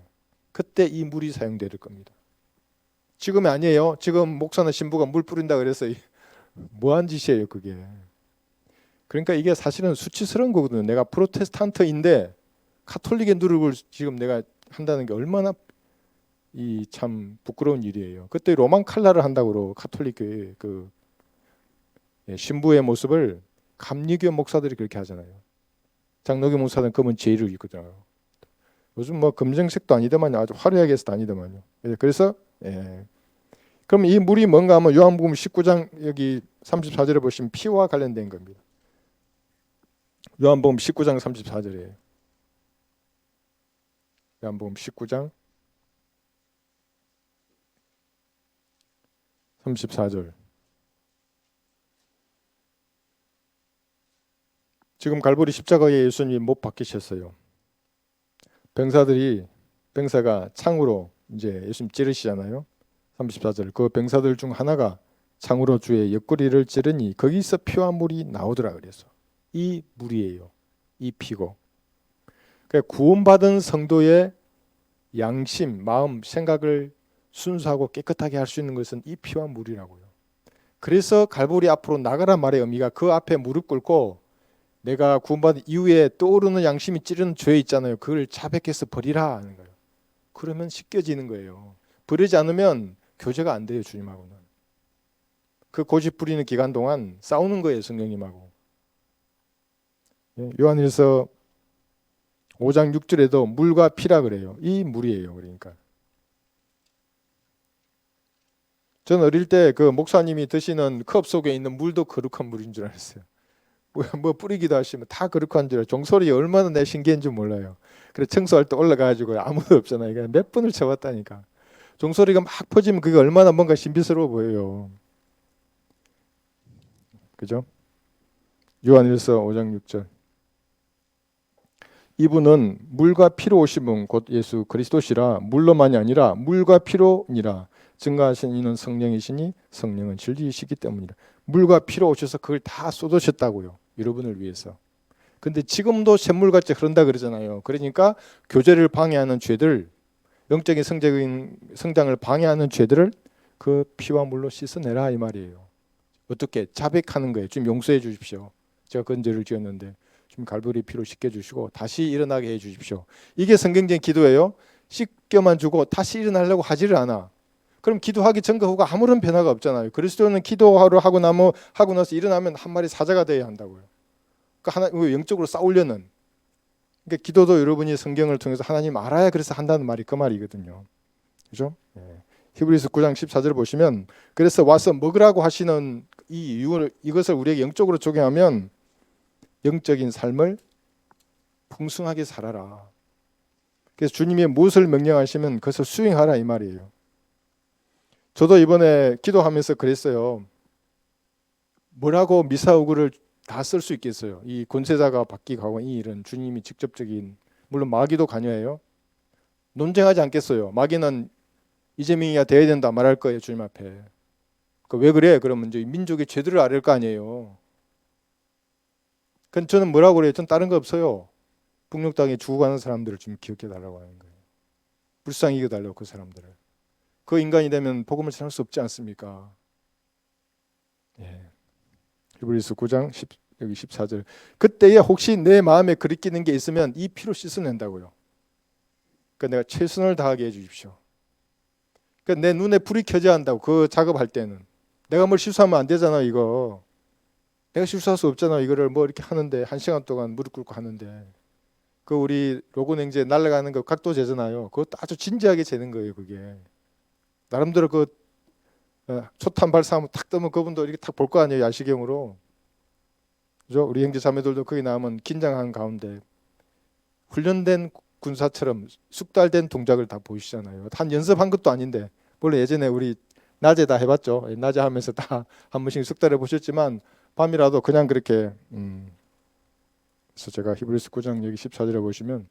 그때 이 물이 사용될 겁니다. 지금이 아니에요. 지금 목사나 신부가 물 뿌린다 그래서 뭐한 짓이에요 그게. 그러니까 이게 사실은 수치스러운 거거든요. 내가 프로테스탄트인데 카톨릭의 누룩을 지금 내가 한다는 게 얼마나 이 참 부끄러운 일이에요. 그때 로만 칼라를 한다고 카톨릭 교회 그 신부의 모습을 감리교 목사들이 그렇게 하잖아요. 장로교 목사들은 검은 제의를 입거든요. 요즘 뭐 검정색도 아니더만요. 아주 화려하게 해서 다니더만요. 그래서 그럼 이 물이 뭔가 하면 요한복음 19장 여기 34절에 보시면 피와 관련된 겁니다. 요한복음 19장 34절이에요. 요한복음 19장 34절. 지금 갈보리 십자가에 예수님이 못 박히셨어요. 병사가 창으로 이제 예수님 찌르시잖아요. 34절. 그 병사들 중 하나가 창으로 주의 옆구리를 찌르니 거기서 피와 물이 나오더라 그래서 이 물이에요. 이 피고. 그러니까 구원받은 성도의 양심, 마음, 생각을 순수하고 깨끗하게 할 수 있는 것은 이 피와 물이라고요. 그래서 갈보리 앞으로 나가란 말의 의미가 그 앞에 무릎 꿇고 내가 구원받은 이후에 떠오르는 양심이 찌르는 죄 있잖아요. 그걸 자백해서 버리라 하는 거예요. 그러면 씻겨지는 거예요. 버리지 않으면 교제가 안 돼요. 주님하고는. 그 고집 부리는 기간 동안 싸우는 거예요. 성령님하고. 요한일서 5장 6절에도 물과 피라 그래요. 이 물이에요. 그러니까. 저는 어릴 때 그 목사님이 드시는 컵 속에 있는 물도 거룩한 물인 줄 알았어요. 뭐 뿌리기도 하시면 다 거룩한 줄 알아요. 종소리 얼마나 내 신기한지 몰라요. 그래 청소할 때 올라가가지고 아무도 없잖아요. 그냥 몇 번을 쳐봤다니까. 종소리가 막 퍼지면 그게 얼마나 뭔가 신비스러워 보여요. 그죠? 요한일서 5장 6절. 이분은 물과 피로 오신 분 곧 예수 그리스도시라 물로만이 아니라 물과 피로니라. 증거하신 이는 성령이시니 성령은 진리이시기 때문이라. 물과 피로 오셔서 그걸 다 쏟으셨다고요. 여러분을 위해서. 근데 지금도 샘물같이 흐른다 그러잖아요. 그러니까 교제를 방해하는 죄들, 영적인 성장을 방해하는 죄들을 그 피와 물로 씻어내라 이 말이에요. 어떻게? 자백하는 거예요. 좀 용서해 주십시오. 제가 그런 죄를 지었는데 좀 갈보리 피로 씻겨주시고 다시 일어나게 해 주십시오. 이게 성경적인 기도예요. 씻겨만 주고 다시 일어나려고 하지를 않아. 그럼 기도하기 전과 후가 아무런 변화가 없잖아요. 그리스도는 기도하러 하고 나서 일어나면 한 마리 사자가 되어야 한다고요. 그러니까 영적으로 싸우려는. 그러니까 기도도 여러분이 성경을 통해서 하나님 알아야 그래서 한다는 말이 그 말이거든요. 그죠? 히브리서 9장 14절 보시면 그래서 와서 먹으라고 하시는 이 이유를 이것을 우리에게 영적으로 적용하면 영적인 삶을 풍성하게 살아라. 그래서 주님이 무엇을 명령하시면 그것을 수행하라 이 말이에요. 저도 이번에 기도하면서 그랬어요. 뭐라고 미사오구를 다 쓸 수 있겠어요. 이 권세자가 바뀌고 이 일은 주님이 직접적인 물론 마귀도 관여해요. 논쟁하지 않겠어요. 마귀는 이재명이가 돼야 된다 말할 거예요. 주님 앞에. 왜 그래? 그러면 이제 민족의 죄들을 아릴 거 아니에요. 그럼 저는 뭐라고 그래요? 전 다른 거 없어요. 북녘 땅에 죽어가는 사람들을 좀 기억해 달라고 하는 거예요. 불쌍히 여겨 달라고 그 사람들을. 그 인간이 되면 복음을 전할 수 없지 않습니까? 히브리서 9장 여기 14절. 그때에 혹시 내 마음에 그리끼는 게 있으면 이 피로 씻어낸다고요. 그러니까 내가 최선을 다하게 해주십시오. 그러니까 내 눈에 불이 켜져야 한다고. 그 작업할 때는 내가 뭘 실수하면 안 되잖아 이거. 내가 실수할 수 없잖아. 이거를 뭐 이렇게 하는데 1시간 동안 무릎 꿇고 하는데 그 우리 로고 냉제 날아가는 거 각도 재잖아요. 그것도 아주 진지하게 재는 거예요. 그게 나름대로 그 초탄 발사하면 탁 뜨면 그분도 이렇게 탁 볼 거 아니에요. 야시경으로. 그죠? 우리 형제 자매들도 거기 나오면 긴장한 가운데 훈련된 군사처럼 숙달된 동작을 다 보이시잖아요. 한 연습한 것도 아닌데 원래 예전에 우리 낮에 다 해봤죠. 낮에 하면서 다 한 번씩 숙달해 보셨지만 밤이라도 그냥 그렇게 그래서 제가 히브리서 9장 여기 14절에 보시면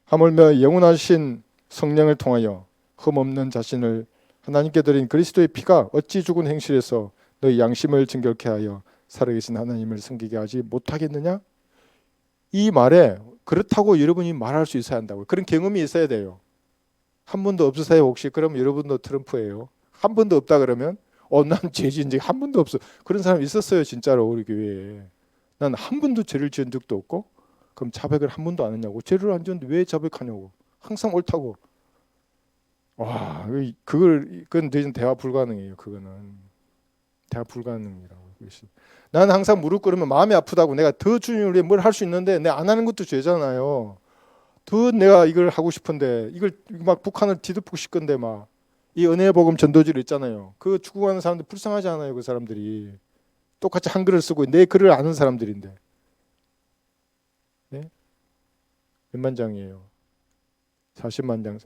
하물며 영원하신 성령을 통하여 흠없는 자신을 하나님께 드린 그리스도의 피가 어찌 죽은 행실에서 너희 양심을 정결케 하여 살아계신 하나님을 섬기게 하지 못하겠느냐? 이 말에 그렇다고 여러분이 말할 수 있어야 한다고요. 그런 경험이 있어야 돼요. 한 번도 없으세요 혹시? 그럼 여러분도 트럼프예요. 한 번도 없다 그러면 난 죄 지은 적이 한 번도 없어. 그런 사람 있었어요 진짜로 우리 교회에. 난 한 번도 죄를 지은 적도 없고 그럼 자백을 한 번도 안 했냐고. 죄를 안 지었는데 왜 자백하냐고. 항상 옳다고. 와, 그건 대화 불가능해요. 그거는 대화 불가능이라고. 나는 항상 무릎 꿇으면 마음이 아프다고. 내가 더 주님을 위해 뭘 할 수 있는데 내가 안 하는 것도 죄잖아요. 더 내가 이걸 하고 싶은데 이걸 막 북한을 뒤덮고 싶건데 막 이 은혜의 복음 전도지를 있잖아요. 그 죽어가는 사람들 불쌍하지 않아요. 그 사람들이 똑같이 한글을 쓰고 내 글을 아는 사람들인데. 네? 몇만 장이에요? 40만 장.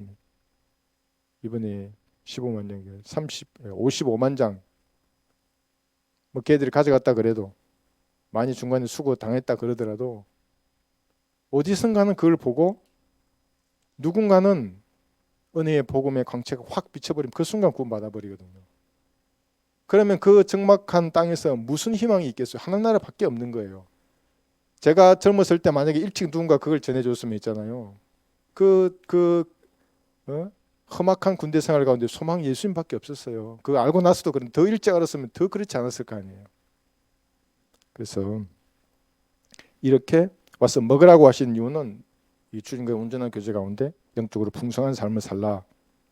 이번에 15만 장, 55만 장. 뭐 걔들이 가져갔다 그래도 많이 중간에 수고 당했다 그러더라도 어디선가는 그걸 보고 누군가는 은혜의 복음의 광채가 확 비춰버리면 그 순간 구원 받아버리거든요. 그러면 그 적막한 땅에서 무슨 희망이 있겠어요? 하나나라밖에 없는 거예요. 제가 젊었을 때 만약에 일찍 누군가 그걸 전해줬으면 있잖아요. 어? 험악한 군대 생활 가운데 소망 예수님밖에 없었어요. 그거 알고 나서도 그런 더 일찍 알았으면 더 그렇지 않았을 거 아니에요. 그래서 이렇게 와서 먹으라고 하신 이유는 이 주님과의 온전한 교제 가운데 영적으로 풍성한 삶을 살라,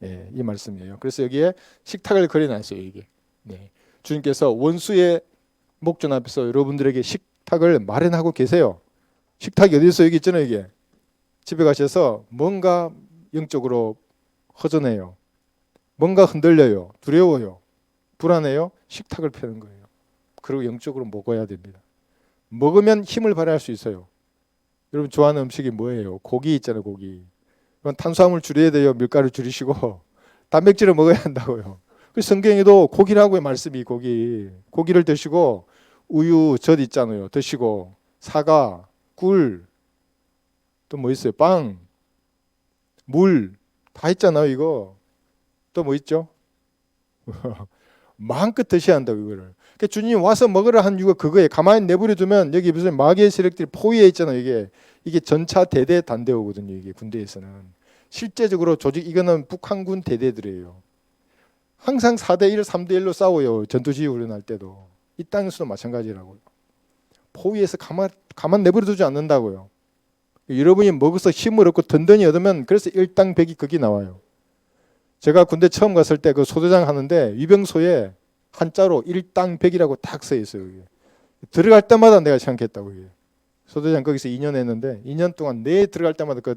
예, 이 말씀이에요. 그래서 여기에 식탁을 그려놨어요. 이게, 네. 주님께서 원수의 목전 앞에서 여러분들에게 식탁을 마련하고 계세요. 식탁이 어디 있어요? 여기 있잖아요. 이게 집에 가셔서 뭔가 영적으로 허전해요. 뭔가 흔들려요. 두려워요. 불안해요. 식탁을 펴는 거예요. 그리고 영적으로 먹어야 됩니다. 먹으면 힘을 발휘할 수 있어요. 여러분 좋아하는 음식이 뭐예요? 고기 있잖아요. 고기. 그건 탄수화물 줄여야 돼요. 밀가루 줄이시고 단백질을 먹어야 한다고요. 그래서 성경에도 고기라고의 말씀이 고기를 드시고 우유 젖 있잖아요. 드시고 사과, 꿀, 또 뭐 있어요? 빵, 물 다 있잖아요. 이거 또 뭐 있죠? 마음껏 드셔야 한다고 이거를. 그러니까 주님 와서 먹으라 한 이유가 그거예요. 가만히 내버려 두면 여기 무슨 마귀의 세력들이 포위해 있잖아요. 이게 전차 대대 단대오거든요. 이게 군대에서는 실제적으로 조직 이거는 북한군 대대들이에요. 항상 4대1, 3대1로 싸워요. 전투지휘 훈련할 때도. 이 땅에서도 마찬가지라고요. 포위해서 가만 내버려 두지 않는다고요. 여러분이 먹어서 힘을 얻고 든든히 얻으면 그래서 일당백이 거기 나와요. 제가 군대 처음 갔을 때 그 소대장 하는데 위병소에 한자로 일당백이라고 딱 써 있어요. 여기. 들어갈 때마다 내가 생각했다고. 이게. 소대장 거기서 2년 했는데 2년 동안 내 들어갈 때마다 그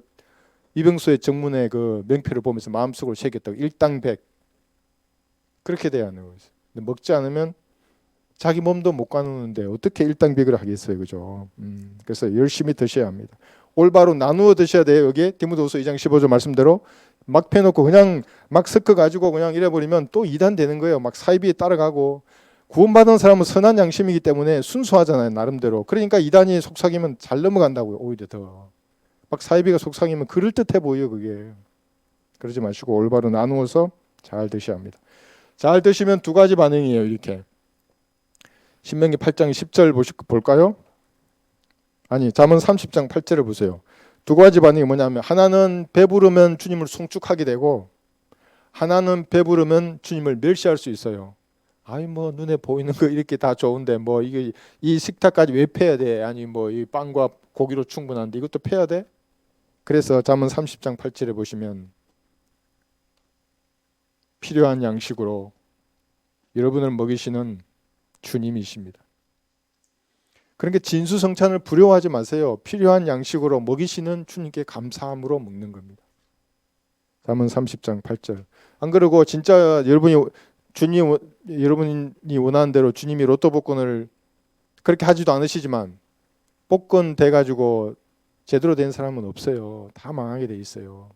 위병소의 정문에 그 명패를 보면서 마음속으로 새겼다고. 일당백. 그렇게 돼야 하는 거죠. 근데 먹지 않으면 자기 몸도 못 가누는데 어떻게 일당백을 하겠어요. 그죠? 그래서 열심히 드셔야 합니다. 올바로 나누어 드셔야 돼요. 여기 디모데후서 2장 15절 말씀대로 막 패놓고 그냥 막 섞어 가지고 그냥 이래버리면 또 이단 되는 거예요. 막 사이비에 따라가고. 구원받은 사람은 선한 양심이기 때문에 순수하잖아요. 나름대로. 그러니까 이단이 속삭이면 잘 넘어간다고요. 오히려 더. 막 사이비가 속삭이면 그럴듯해 보여요. 그게. 그러지 마시고 올바로 나누어서 잘 드셔야 합니다. 잘 드시면 두 가지 반응이에요. 이렇게. 신명기 8장 10절 볼까요? 아니 잠언 30장 8절을 보세요. 두 가지 반응이 뭐냐면 하나는 배부르면 주님을 송축하게 되고 하나는 배부르면 주님을 멸시할 수 있어요. 아이 뭐 눈에 보이는 거 이렇게 다 좋은데 뭐 이게 이 식탁까지 왜 패야 돼? 아니 뭐 이 빵과 고기로 충분한데 이것도 패야 돼? 그래서 잠언 30장 8절에 보시면 필요한 양식으로 여러분을 먹이시는 주님이십니다. 그러니까 진수성찬을 부려워하지 마세요. 필요한 양식으로 먹이시는 주님께 감사함으로 먹는 겁니다. 잠언 30장 8절. 안 그러고 진짜 여러분이 원하는 대로 주님이 로또 복권을 그렇게 하지도 않으시지만 복권 돼가지고 제대로 된 사람은 없어요. 다 망하게 돼 있어요.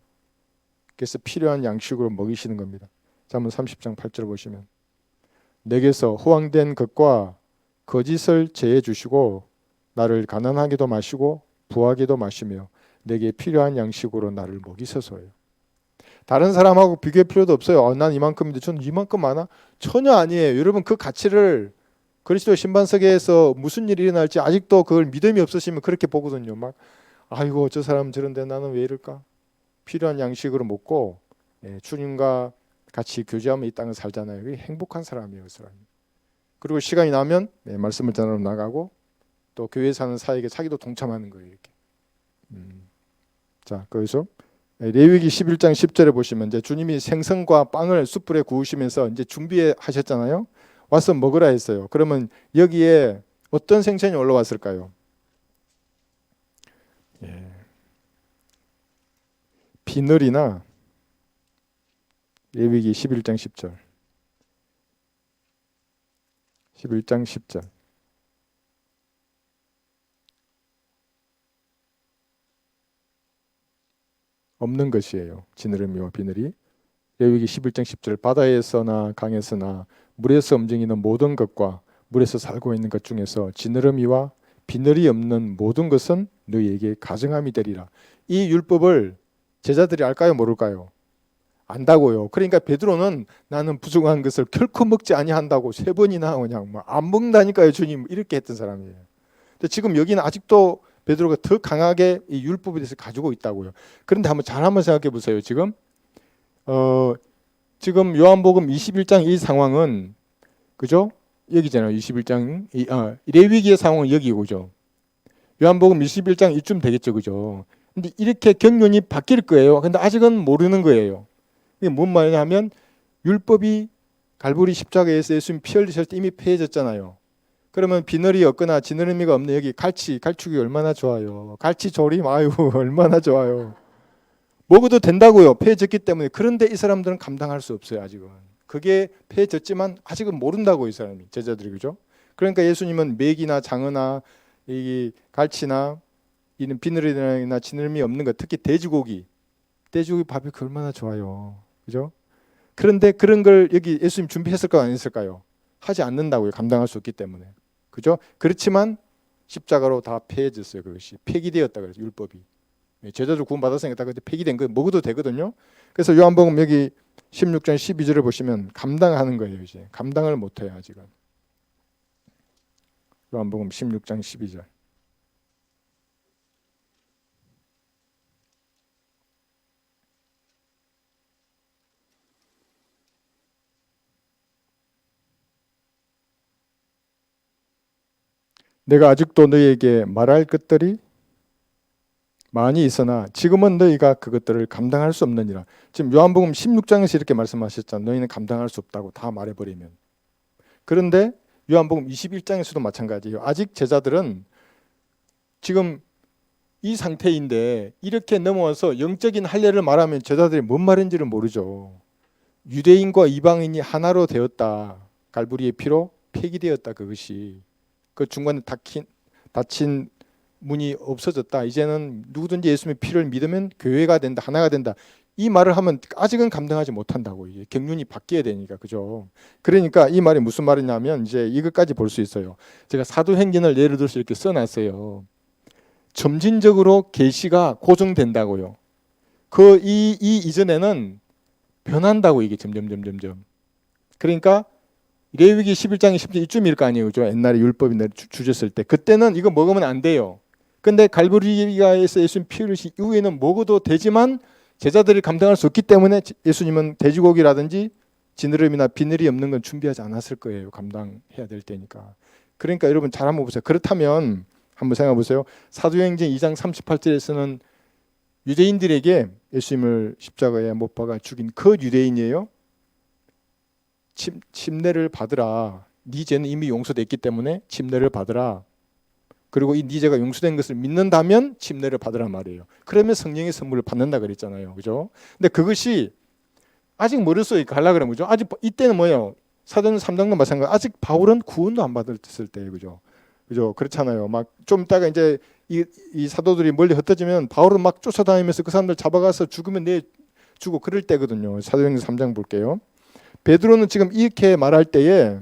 그래서 필요한 양식으로 먹이시는 겁니다. 잠언 30장 8절 보시면 내게서 호황된 것과 거짓을 제해 주시고 나를 가난하게도 마시고 부하게도 마시며 내게 필요한 양식으로 나를 먹이소서예요. 다른 사람하고 비교할 필요도 없어요. 난 이만큼인데 저는 이만큼 많아? 전혀 아니에요. 여러분 그 가치를 그리스도 신반석에서 무슨 일이 일어날지 아직도 그걸 믿음이 없으시면 그렇게 보거든요. 막 아이고 저 사람 저런데 나는 왜 이럴까? 필요한 양식으로 먹고 주님과 같이 교제하면 이 땅을 살잖아요. 그게 행복한 사람이에요. 그 사람이. 그리고 시간이 나면 말씀을 전하러 나가고 또 교회 사는 사이에 자기도 동참하는 거예요. 이렇게. 자, 거기서 레위기 11장 10절에 보시면 이제 주님이 생선과 빵을 숯불에 구우시면서 이제 준비하셨잖아요. 와서 먹으라 했어요. 그러면 여기에 어떤 생선이 올라왔을까요? 비늘이나 레위기 11장 10절. 11장 10절. 없는 것이에요. 지느러미와 비늘이. 레위기 11장 10절. 바다에서나 강에서나 물에서 움직이는 모든 것과 물에서 살고 있는 것 중에서 지느러미와 비늘이 없는 모든 것은 너희에게 가증함이 되리라. 이 율법을 제자들이 알까요? 모를까요? 안다고요. 그러니까 베드로는 나는 부정한 것을 결코 먹지 아니한다고 3번이나 그냥 뭐 안 먹는다니까요, 주님. 이렇게 했던 사람이에요. 근데 지금 여기는 아직도 베드로가 더 강하게 이 율법에 대해서 가지고 있다고요. 그런데 한번 생각해 보세요. 지금 요한복음 21장 이 상황은 그죠? 여기잖아요. 21장 레위기의 상황은 여기고죠. 요한복음 21장 이쯤 되겠죠, 그죠? 근데 이렇게 경륜이 바뀔 거예요. 근데 아직은 모르는 거예요. 이게 뭔 말이냐면 율법이 갈보리 십자가에서 예수님 피 흘리실 때 이미 폐해졌잖아요. 그러면 비늘이 없거나 지느러미가 없는 여기 갈축이 얼마나 좋아요. 갈치조림 아유 얼마나 좋아요. 먹어도 된다고요. 폐해졌기 때문에. 그런데 이 사람들은 감당할 수 없어요. 아직은. 그게 폐해졌지만 아직은 모른다고 이 사람이 제자들이 그죠? 그러니까 예수님은 맥이나 장어나 이 갈치나 이는 비늘이나 지느러미 없는 것 특히 돼지고기 바비큐 얼마나 좋아요. 그죠? 그런데 그런 걸 여기 예수님 준비했을까요? 안 했을까요? 하지 않는다고요. 감당할 수 없기 때문에. 그죠? 그렇지만 십자가로 다 폐해졌어요. 그것이 폐기되었다 그래서 율법이. 제자들 구원받았으니까 다 그때 폐기된 거 먹어도 되거든요. 그래서 요한복음 여기 16장 12절을 보시면 감당하는 거예요. 이제 감당을 못해요. 아직은. 요한복음 16장 12절. 내가 아직도 너희에게 말할 것들이 많이 있으나 지금은 너희가 그것들을 감당할 수 없느니라. 지금 요한복음 16장에서 이렇게 말씀하셨잖아요. 너희는 감당할 수 없다고 다 말해버리면. 그런데 요한복음 21장에서도 마찬가지예요. 아직 제자들은 지금 이 상태인데 이렇게 넘어와서 영적인 할례를 말하면 제자들이 뭔 말인지를 모르죠. 유대인과 이방인이 하나로 되었다. 갈보리의 피로 폐기되었다. 그것이. 그 중간에 닫힌 문이 없어졌다. 이제는 누구든지 예수님의 피를 믿으면 교회가 된다. 하나가 된다. 이 말을 하면 아직은 감당하지 못한다고. 이게 경륜이 바뀌어야 되니까. 그죠? 그러니까 이 말이 무슨 말이냐면 이제 이것까지 볼 수 있어요. 제가 사도행전을 예를 들어서 이렇게 써놨어요. 점진적으로 계시가 고정된다고요. 이 이전에는 변한다고 이게 점점. 그러니까 레위기 11장에 10절 이쯤일 거 아니에요. 그죠? 옛날에 율법이 주셨을 때. 그때는 이거 먹으면 안 돼요. 근데 갈보리가에서 예수님 피 흘리신 이후에는 먹어도 되지만 제자들이 감당할 수 없기 때문에 예수님은 돼지고기라든지 지느러미나 비늘이 없는 건 준비하지 않았을 거예요. 감당해야 될 때니까. 그러니까 여러분 잘 한번 보세요. 그렇다면 한번 생각해 보세요. 사도행전 2장 38절에서는 유대인들에게 예수님을 십자가에 못 박아 죽인 그 유대인이에요. 침례를 받으라. 네 죄는 이미 용서됐기 때문에 침례를 받으라. 그리고 이 네 죄가 용서된 것을 믿는다면 침례를 받으란 말이에요. 그러면 성령의 선물을 받는다 그랬잖아요. 그죠? 근데 그것이 아직 멀었어요. 가려고 그러면 그죠? 아직 이때는 뭐예요? 사도행전 3장도 마찬가지. 아직 바울은 구원도 안 받았을 때예요. 그죠? 그렇잖아요. 막 좀 있다가 이제 이 사도들이 멀리 흩어지면 바울은 막 쫓아다니면서 그 사람들 잡아가서 죽으면 주고 그럴 때거든요. 사도행전 3장 볼게요. 베드로는 지금 이렇게 말할 때에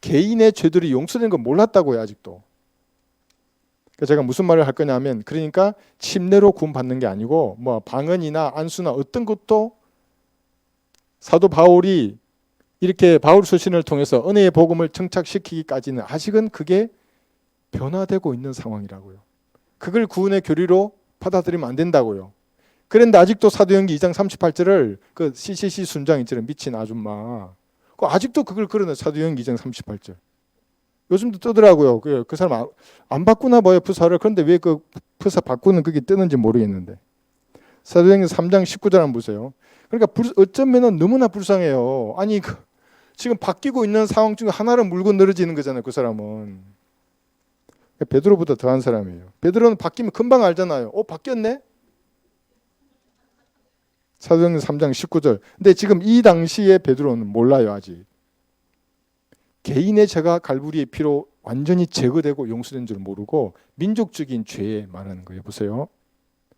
개인의 죄들이 용서된 걸 몰랐다고요. 아직도. 그러니까 제가 무슨 말을 할 거냐면 그러니까 침례로 구원받는 게 아니고 뭐 방언이나 안수나 어떤 것도 사도 바울이 이렇게 바울 서신을 통해서 은혜의 복음을 정착시키기까지는 아직은 그게 변화되고 있는 상황이라고요. 그걸 구원의 교리로 받아들이면 안 된다고요. 그런데 아직도 사도행전 2장 38절을 그 CCC 순장이처럼 미친 아줌마 아직도 그걸 그러네. 사도행전 2장 38절. 요즘도 뜨더라고요. 그 사람 안 바꾸나 봐요. 프사를. 그런데 왜 그 프사 바꾸는 그게 뜨는지 모르겠는데. 사도행전 3장 19절 한번 보세요. 그러니까 어쩌면 너무나 불쌍해요. 아니 지금 바뀌고 있는 상황 중에 하나를 물고 늘어지는 거잖아요. 그 사람은. 베드로보다 더한 사람이에요. 베드로는 바뀌면 금방 알잖아요. 바뀌었네? 사도행전 3장 19절. 근데 지금 이 당시에 베드로는 몰라요. 아직. 개인의 죄가 갈보리의 피로 완전히 제거되고 용서된 줄 모르고 민족적인 죄에 말하는 거예요. 보세요.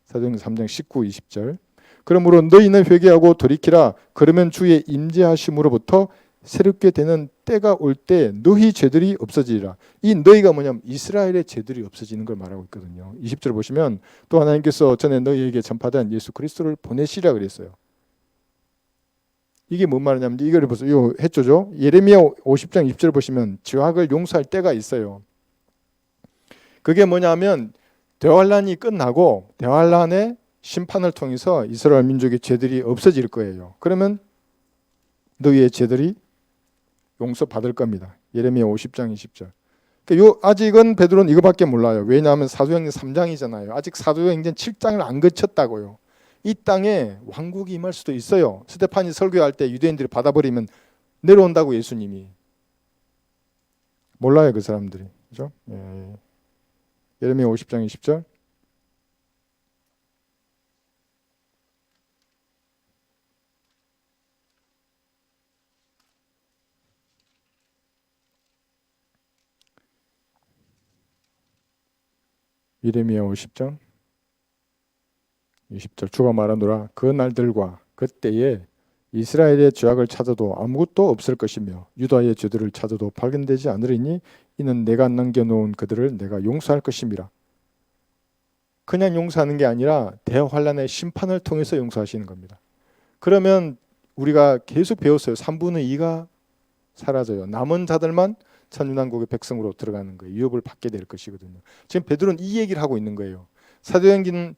사도행전 3장 19, 20절. 그러므로 너희는 회개하고 돌이키라. 그러면 주의 임재하심으로부터 새롭게 되는 때가 올 때 너희 죄들이 없어지리라. 이 너희가 뭐냐면 이스라엘의 죄들이 없어지는 걸 말하고 있거든요. 20절 보시면 또 하나님께서 전에 너희에게 전파된 예수 그리스도를 보내시라 그랬어요. 이게 뭔 말이냐면 이걸 보세요. 이거 했죠. 예레미야 50장 20절 보시면 죄악을 용서할 때가 있어요. 그게 뭐냐면 대환란이 끝나고 대환란의 심판을 통해서 이스라엘 민족의 죄들이 없어질 거예요. 그러면 너희의 죄들이 용서받을 겁니다. 예레미야 50장 20절. 아직은 베드로는 이거밖에 몰라요. 왜냐하면 사도행전 3장이잖아요. 아직 사도행전 7장을 안 거쳤다고요. 이 땅에 왕국이 임할 수도 있어요. 스데판이 설교할 때 유대인들이 받아버리면 내려온다고 예수님이. 몰라요, 그 사람들이. 그죠? 예. 예레미야 50장 20절. 예레미야 50장 20절. 주가 말하노라 그 날들과 그때에 이스라엘의 죄악을 찾아도 아무것도 없을 것이며 유다의 죄들을 찾아도 발견되지 않으리니 이는 내가 남겨놓은 그들을 내가 용서할 것임이라. 그냥 용서하는 게 아니라 대환란의 심판을 통해서 용서하시는 겁니다. 그러면 우리가 계속 배웠어요. 3분의 2가 사라져요. 남은 자들만 천년왕국의 백성으로 들어가는 거예요. 유업을 받게 될 것이거든요. 지금 베드로는 이 얘기를 하고 있는 거예요. 사도행전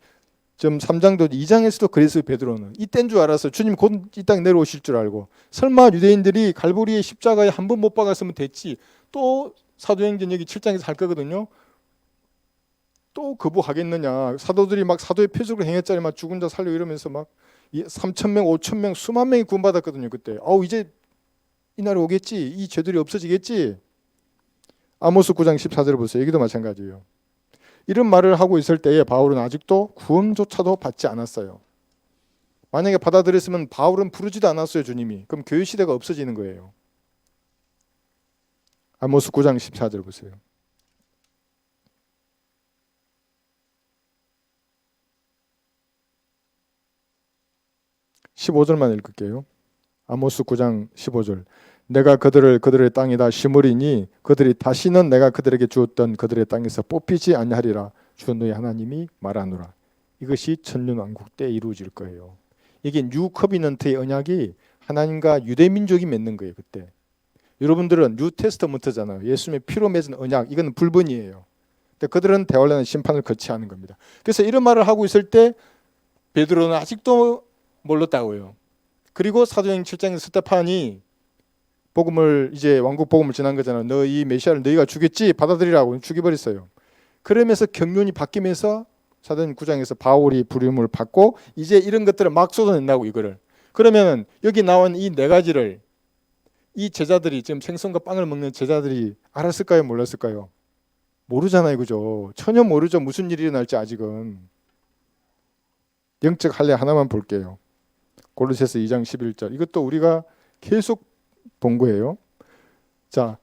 3장도 2장에서도 그랬어요. 베드로는 이때인 줄 알았어요. 주님 곧 이 땅에 내려오실 줄 알고. 설마 유대인들이 갈보리의 십자가에 한 번 못 박았으면 됐지. 또 사도행전 여기 7장에서 할 거거든요. 또 거부하겠느냐. 사도들이 막 사도의 표적을 행했잖아요. 막 죽은 자 살려 이러면서 막 3,000명, 5,000명, 수만 명이 구원받았거든요. 그때. 이제 이 날이 오겠지. 이 죄들이 없어지겠지. 아모스 9장 14절 보세요. 여기도 마찬가지예요. 이런 말을 하고 있을 때에 바울은 아직도 구원조차도 받지 않았어요. 만약에 받아들였으면 바울은 부르지도 않았어요. 주님이. 그럼 교회 시대가 없어지는 거예요. 아모스 9장 14절 보세요. 15절만 읽을게요. 아모스 9장 15절. 내가 그들의 땅에다 심으리니 그들이 다시는 내가 그들에게 주었던 그들의 땅에서 뽑히지 아니하리라. 주 너희 하나님이 말하노라. 이것이 천년왕국 때 이루어질 거예요. 이게 뉴 커비넌트의 언약이 하나님과 유대 민족이 맺는 거예요. 그때. 여러분들은 뉴 테스터먼트잖아요. 예수님의 피로 맺은 언약. 이건 불본이에요. 근데 그들은 대환란의 심판을 거치하는 겁니다. 그래서 이런 말을 하고 있을 때 베드로는 아직도 몰랐다고요. 그리고 사도행 7장에서 스데판이 복음을 이제 왕국 복음을 전한 거잖아요. 너 이 메시아를 너희가 주겠지 받아들이라고 죽여버렸어요. 그러면서 경륜이 바뀌면서 사도행 9장에서 바울이 부름을 받고 이제 이런 것들을 막 쏟아낸다고 이거를. 그러면 여기 나온 이 네 가지를 이 제자들이 지금 생선과 빵을 먹는 제자들이 알았을까요? 몰랐을까요? 모르잖아요, 그죠? 전혀 모르죠. 무슨 일이 일어날지 아직은. 영적 할례 하나만 볼게요. 골로새서 2장 11절. 이것도 우리가 계속 본 거예요. 자,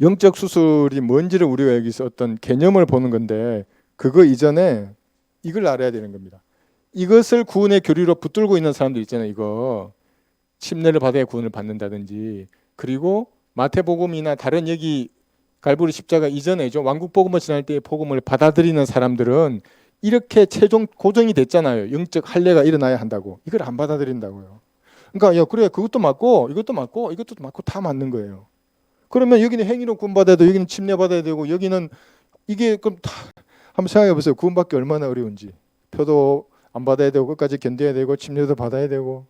영적 수술이 뭔지를 우리가 여기서 어떤 개념을 보는 건데 그거 이전에 이걸 알아야 되는 겁니다. 이것을 구원의 교리로 붙들고 있는 사람들 있잖아요. 이거 침례를 받아야 구원을 받는다든지 그리고 마태복음이나 다른 여기 갈보리 십자가 이전에죠. 왕국 복음을 전할 때의 복음을 받아들이는 사람들은 이렇게 최종 고정이 됐잖아요. 영적 할례가 일어나야 한다고. 이걸 안 받아들인다고요. 그러니까 그래 그것도 맞고 이것도 맞고 이것도 맞고 다 맞는 거예요. 그러면 여기는 행위로 구원받아야 되고 여기는 침례받아야 되고 여기는 이게 그럼 다 한번 생각해 보세요. 구원받기 얼마나 어려운지. 표도 안 받아야 되고 끝까지 견뎌야 되고 침례도 받아야 되고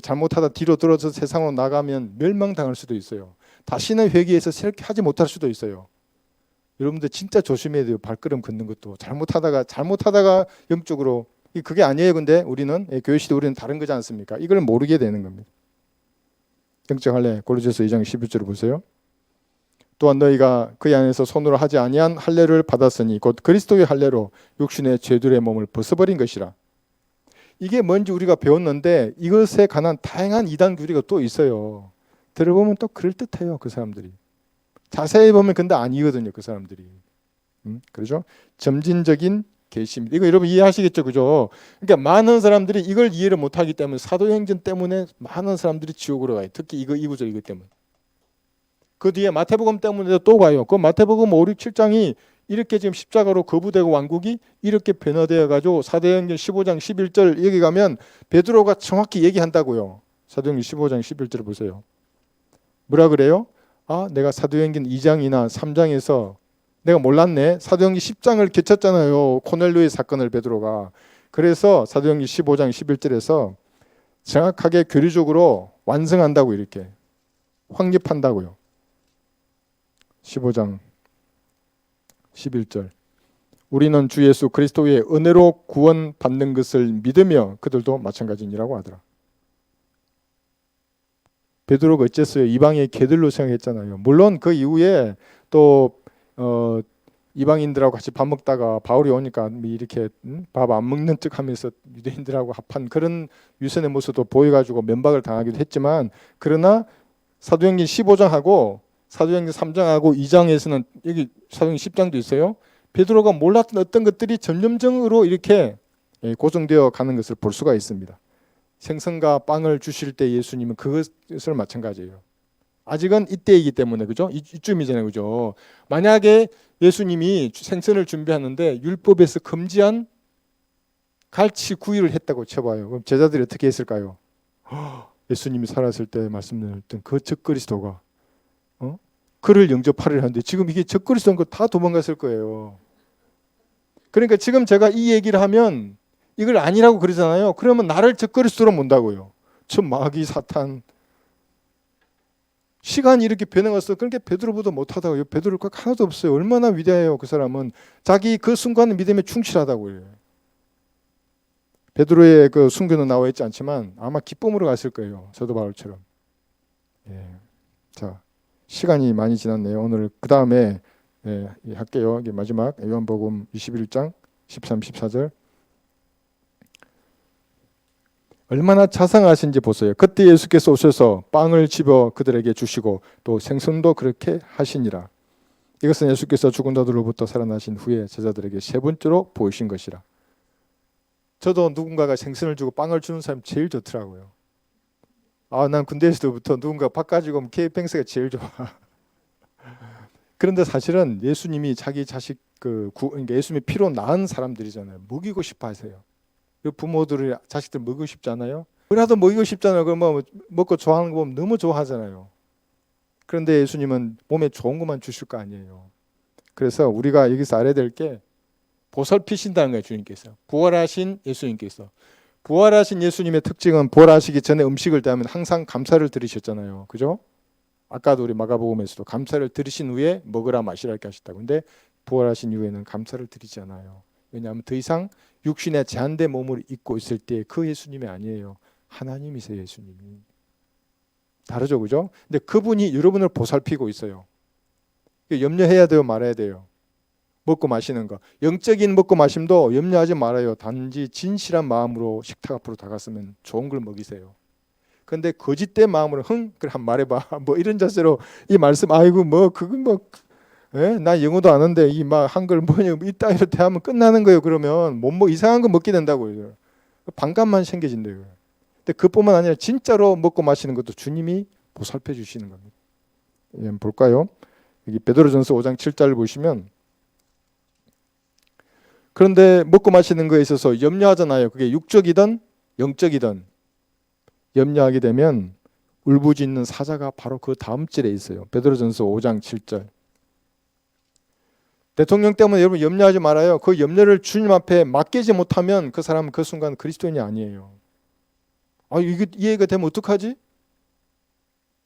잘못하다 뒤로 들어서 세상으로 나가면 멸망당할 수도 있어요. 다시는 회개해서 새롭게 하지 못할 수도 있어요. 여러분들 진짜 조심해야 돼요. 발걸음 걷는 것도 잘못하다가 영적으로 그게 아니에요. 근데 우리는 교회 시대 우리는 다른 거지 않습니까? 이걸 모르게 되는 겁니다. 영적 할례 골로새서 2장 11절을 보세요. 또한 너희가 그 안에서 손으로 하지 아니한 할례를 받았으니 곧 그리스도의 할례로 육신의 죄들의 몸을 벗어버린 것이라. 이게 뭔지 우리가 배웠는데 이것에 관한 다양한 이단 교리가 또 있어요. 들어보면 또 그럴듯해요. 그 사람들이. 자세히 보면 근데 아니거든요. 그 사람들이. 그렇죠? 점진적인 계시입니다. 이거 여러분 이해하시겠죠? 그죠? 그러니까 많은 사람들이 이걸 이해를 못하기 때문에 사도행전 때문에 많은 사람들이 지옥으로 가요. 특히 이 구절 이것 때문에. 그 뒤에 마태복음 때문에도 또 가요. 그 마태복음 5, 6, 7장이 이렇게 지금 십자가로 거부되고 왕국이 이렇게 변화되어 가지고 사도행전 15장 11절 여기 가면 베드로가 정확히 얘기한다고요. 사도행전 15장 11절 보세요. 뭐라 그래요? 내가 사도행전 2장이나 3장에서 내가 몰랐네. 사도행전 10장을 개쳤잖아요. 코넬료의 사건을 베드로가. 그래서 사도행전 15장 11절에서 정확하게 교리적으로 완성한다고 이렇게 확립한다고요. 15장 11절. 우리는 주 예수 그리스도의 은혜로 구원받는 것을 믿으며 그들도 마찬가지니라고 하더라. 베드로가 어쨌어요? 이방의 개들로 생각했잖아요. 물론 그 이후에 또 이방인들하고 같이 밥 먹다가 바울이 오니까 이렇게 밥 안 먹는 척하면서 유대인들하고 합한 그런 유선의 모습도 보여가지고 면박을 당하기도 했지만, 그러나 사도행전 15장하고 사도행전 3장하고 2장에서는 여기 사도행전 10장도 있어요. 베드로가 몰랐던 어떤 것들이 점점적으로 이렇게 고정되어 가는 것을 볼 수가 있습니다. 생선과 빵을 주실 때 예수님은 그것을 마찬가지예요. 아직은 이때이기 때문에, 그죠? 이쯤이잖아요, 그죠? 만약에 예수님이 생선을 준비하는데 율법에서 금지한 갈치 구이를 했다고 쳐봐요. 그럼 제자들이 어떻게 했을까요? 예수님이 살았을 때 말씀드렸던 그 적그리스도가 그를 영접하리라 하는데 지금 이게 적그리스도인 거 다 도망갔을 거예요. 그러니까 지금 제가 이 얘기를 하면 이걸 아니라고 그러잖아요. 그러면 나를 적그리스도로 본다고요. 저 마귀 사탄. 시간이 이렇게 변해갔어. 그러니까 베드로보다 못하다고요. 베드로가 하나도 없어요. 얼마나 위대해요. 그 사람은 자기 그 순간 믿음에 충실하다고요. 베드로의 그 순교는 나와 있지 않지만 아마 기쁨으로 갔을 거예요. 사도 바울처럼. 자, 시간이 많이 지났네요. 오늘 그 다음에 할게요. 이게 마지막 요한복음 21장 13, 14절. 얼마나 자상하신지 보세요. 그때 예수께서 오셔서 빵을 집어 그들에게 주시고 또 생선도 그렇게 하시니라. 이것은 예수께서 죽은 자들로부터 살아나신 후에 제자들에게 세 번째로 보이신 것이라. 저도 누군가가 생선을 주고 빵을 주는 사람 제일 좋더라고요. 난 군대에서부터 누군가 밥 가지고 오면 케이크팽스가 제일 좋아. 그런데 사실은 예수님이 자기 자식 그러니까 예수님의 피로 낳은 사람들이잖아요. 먹이고 싶어 하세요. 부모들이 자식들 먹이고 싶잖아요. 그래도 먹이고 싶잖아요. 그러면 먹고 좋아하는 거 보면 너무 좋아하잖아요. 그런데 예수님은 몸에 좋은 것만 주실 거 아니에요. 그래서 우리가 여기서 알아야 될 게 보살피신다는 거예요. 주님께서. 부활하신 예수님께서. 부활하신 예수님의 특징은 부활하시기 전에 음식을 대하면 항상 감사를 드리셨잖아요. 그죠? 아까도 우리 마가복음에서도 감사를 드리신 후에 먹으라 마시라 이렇게 하셨다고. 근데 부활하신 이후에는 감사를 드리지 않아요. 왜냐하면 더 이상 육신의 제한된 몸을 입고 있을 때 그 예수님이 아니에요. 하나님이세요. 예수님이. 다르죠, 그죠? 근데 그분이 여러분을 보살피고 있어요. 염려해야 돼요, 말아야 돼요. 먹고 마시는 거. 영적인 먹고 마심도 염려하지 말아요. 단지 진실한 마음으로 식탁 앞으로 다가서면 좋은 걸 먹이세요. 근데 거짓된 마음으로 그래 한 말해봐. 뭐 이런 자세로 이 말씀 아이고 뭐 그건 뭐 나 영어도 아는데 이 막 한글 뭐냐 이따 이렇게 하면 끝나는 거예요. 그러면 뭐 이상한 거 먹게 된다고요. 반감만 생겨진대요. 근데 그뿐만 아니라 진짜로 먹고 마시는 것도 주님이 보살펴 주시는 겁니다. 한번 볼까요? 여기 베드로전서 5장 7절을 보시면, 그런데 먹고 마시는 거에 있어서 염려하잖아요. 그게 육적이든 영적이든 염려하게 되면 울부짖는 사자가 바로 그 다음 절에 있어요. 베드로전서 5장 7절. 대통령 때문에 여러분 염려하지 말아요. 그 염려를 주님 앞에 맡기지 못하면 그 사람은 그 순간 그리스도인이 아니에요. 이게 이해가 되면 어떡하지?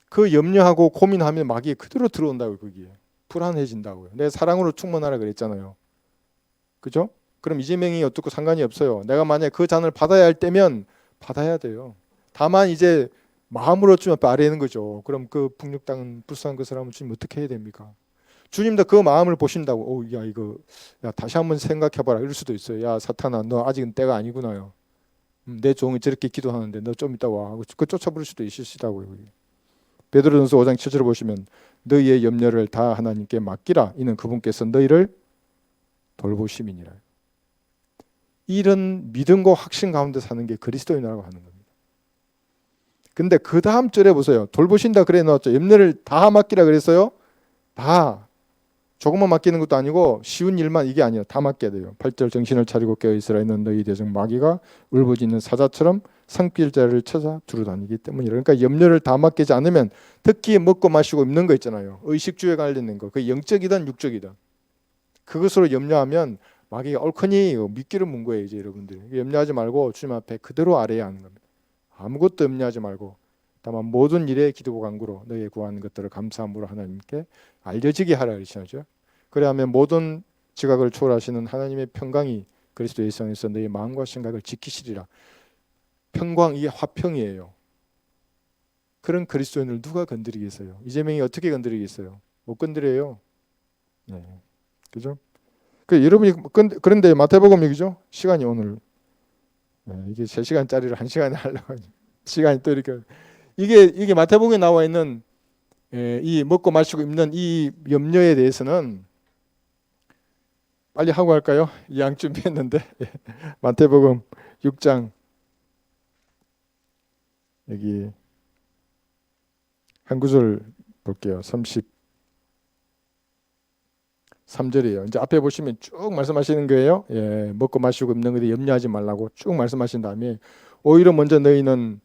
그 염려하고 고민하면 마귀가 그대로 들어온다고요. 거기에 불안해진다고요. 내 사랑으로 충만하라 그랬잖아요. 그죠? 그럼 이재명이 어떻고 상관이 없어요. 내가 만약 그 잔을 받아야 할 때면 받아야 돼요. 다만 이제 마음으로 주님 앞에 아뢰는 거죠. 그럼 그 북녘땅은 불쌍한 그 사람은 주님 어떻게 해야 됩니까? 주님도 그 마음을 보신다고. 야 다시 한번 생각해봐라. 이럴 수도 있어요. 야 사탄아, 너 아직은 때가 아니구나요. 내 종이 저렇게 기도하는데 너 좀 이따 와. 그 쫓아부를 수도 있으시다고요. 베드로전서 5장 7절을 보시면 너희의 염려를 다 하나님께 맡기라. 이는 그분께서 너희를 돌보심이니라. 이런 믿음과 확신 가운데 사는 게 그리스도인이라고 하는 겁니다. 근데 그 다음 절에 보세요. 돌보신다 그래 놓았죠. 염려를 다 맡기라 그랬어요. 다. 조금만 맡기는 것도 아니고 쉬운 일만 이게 아니에요. 다 맡겨야 돼요. 8절 정신을 차리고 깨어있으라 있는 너희 대적 마귀가 울부짖는 사자처럼 산길자를 찾아 두루다니기 때문이라. 그러니까 염려를 다 맡기지 않으면 특히 먹고 마시고 입는 거 있잖아요. 의식주에 관련된 거. 그 영적이든 육적이든 그것으로 염려하면 마귀가 옳거니 미끼를 문 거예요. 이제 여러분들 염려하지 말고 주님 앞에 그대로 아뢰야 하는 겁니다. 아무것도 염려하지 말고 다만 모든 일에 기도와 간구로 너희의 구하는 것들을 감사함으로 하나님께 알려지게 하라 그러시죠. 그래야면 모든 지각을 초월하시는 하나님의 평강이 그리스도 예수 안에서 너희 마음과 생각을 지키시리라. 평강, 이게 화평이에요. 그런 그리스도인을 누가 건드리겠어요? 이재명이 어떻게 건드리겠어요? 못 건드려요. 네, 그죠? 여러분이 그런데 마태복음 얘기죠. 시간이 오늘 이게 3시간짜리를 1시간에 하려고 시간이 또 이렇게 이게 마태복음에 나와 있는 이 먹고 마시고 입는 이 염려에 대해서는 빨리 하고 할까요? 양 준비했는데 마태복음 6장 여기 한 구절 볼게요. 33절이에요. 이제 앞에 보시면 쭉 말씀하시는 거예요. 먹고 마시고 입는 것에 염려하지 말라고 쭉 말씀하신 다음에 오히려 너희는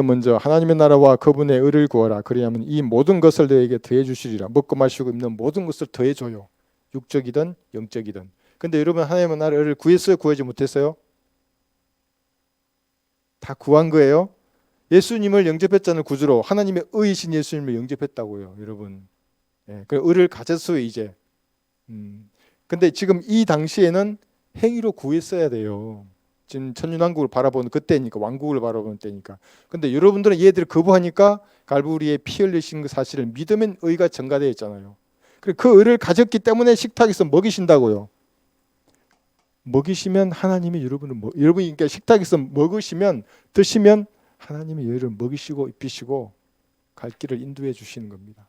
먼저 하나님의 나라와 그분의 의를 구하라. 그리하면 이 모든 것을 너에게 더해 주시리라. 먹고 마시고 입는 모든 것을 더해 줘요. 육적이든 영적이든. 근데 여러분 하나님의 나라를 구했어요? 구하지 못했어요? 다 구한 거예요. 예수님을 영접했잖아요. 구주로 하나님의 의이신 예수님을 영접했다고요. 여러분. 그 의를 가졌어요 이제. 근데 지금 이 당시에는 행위로 구했어야 돼요. 지금 천년왕국을 바라보는 그때니까, 왕국을 바라보는 때니까. 근데 여러분들은 얘들을 거부하니까 갈보리에 피 흘리신 그 사실을 믿으면 의가 전가되어 있잖아요. 그 의를 가졌기 때문에 식탁에서 먹이신다고요. 먹이시면 하나님이 여러분이 그러니까 식탁에서 먹으시면 드시면 하나님이 여러분을 먹이시고 입히시고 갈 길을 인도해 주시는 겁니다.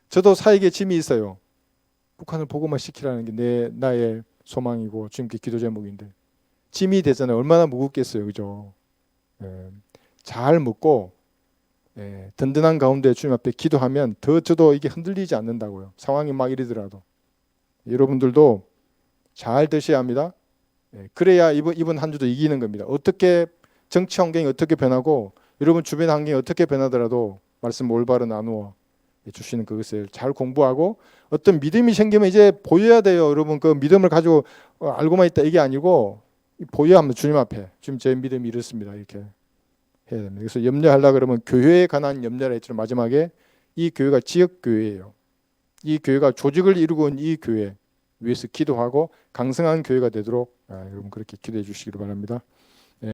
저도 사역에 짐이 있어요. 북한을 복음화 시키라는 게 나의 소망이고 주님께 기도 제목인데 짐이 되잖아요. 얼마나 무겁겠어요, 그죠? 잘 먹고 든든한 가운데 주님 앞에 기도하면 더 저도 이게 흔들리지 않는다고요. 상황이 막 이러더라도 여러분들도 잘 드셔야 합니다. 그래야 이번 한 주도 이기는 겁니다. 어떻게 정치 환경이 어떻게 변하고 여러분 주변 환경이 어떻게 변하더라도 말씀 올바로 나누어 주시는 그것을 잘 공부하고 어떤 믿음이 생기면 이제 보여야 돼요. 여러분 그 믿음을 가지고 알고만 있다 이게 아니고 보여야 합니다. 주님 앞에 지금 제 믿음이 이렇습니다. 이렇게 해야 됩니다. 그래서 염려하려고 그러면 교회에 관한 염려를 했죠. 마지막에 이 교회가 지역교회예요. 이 교회가 조직을 이루고 있는 이 교회 위해서 기도하고 강성한 교회가 되도록 여러분 그렇게 기도해 주시기를 바랍니다.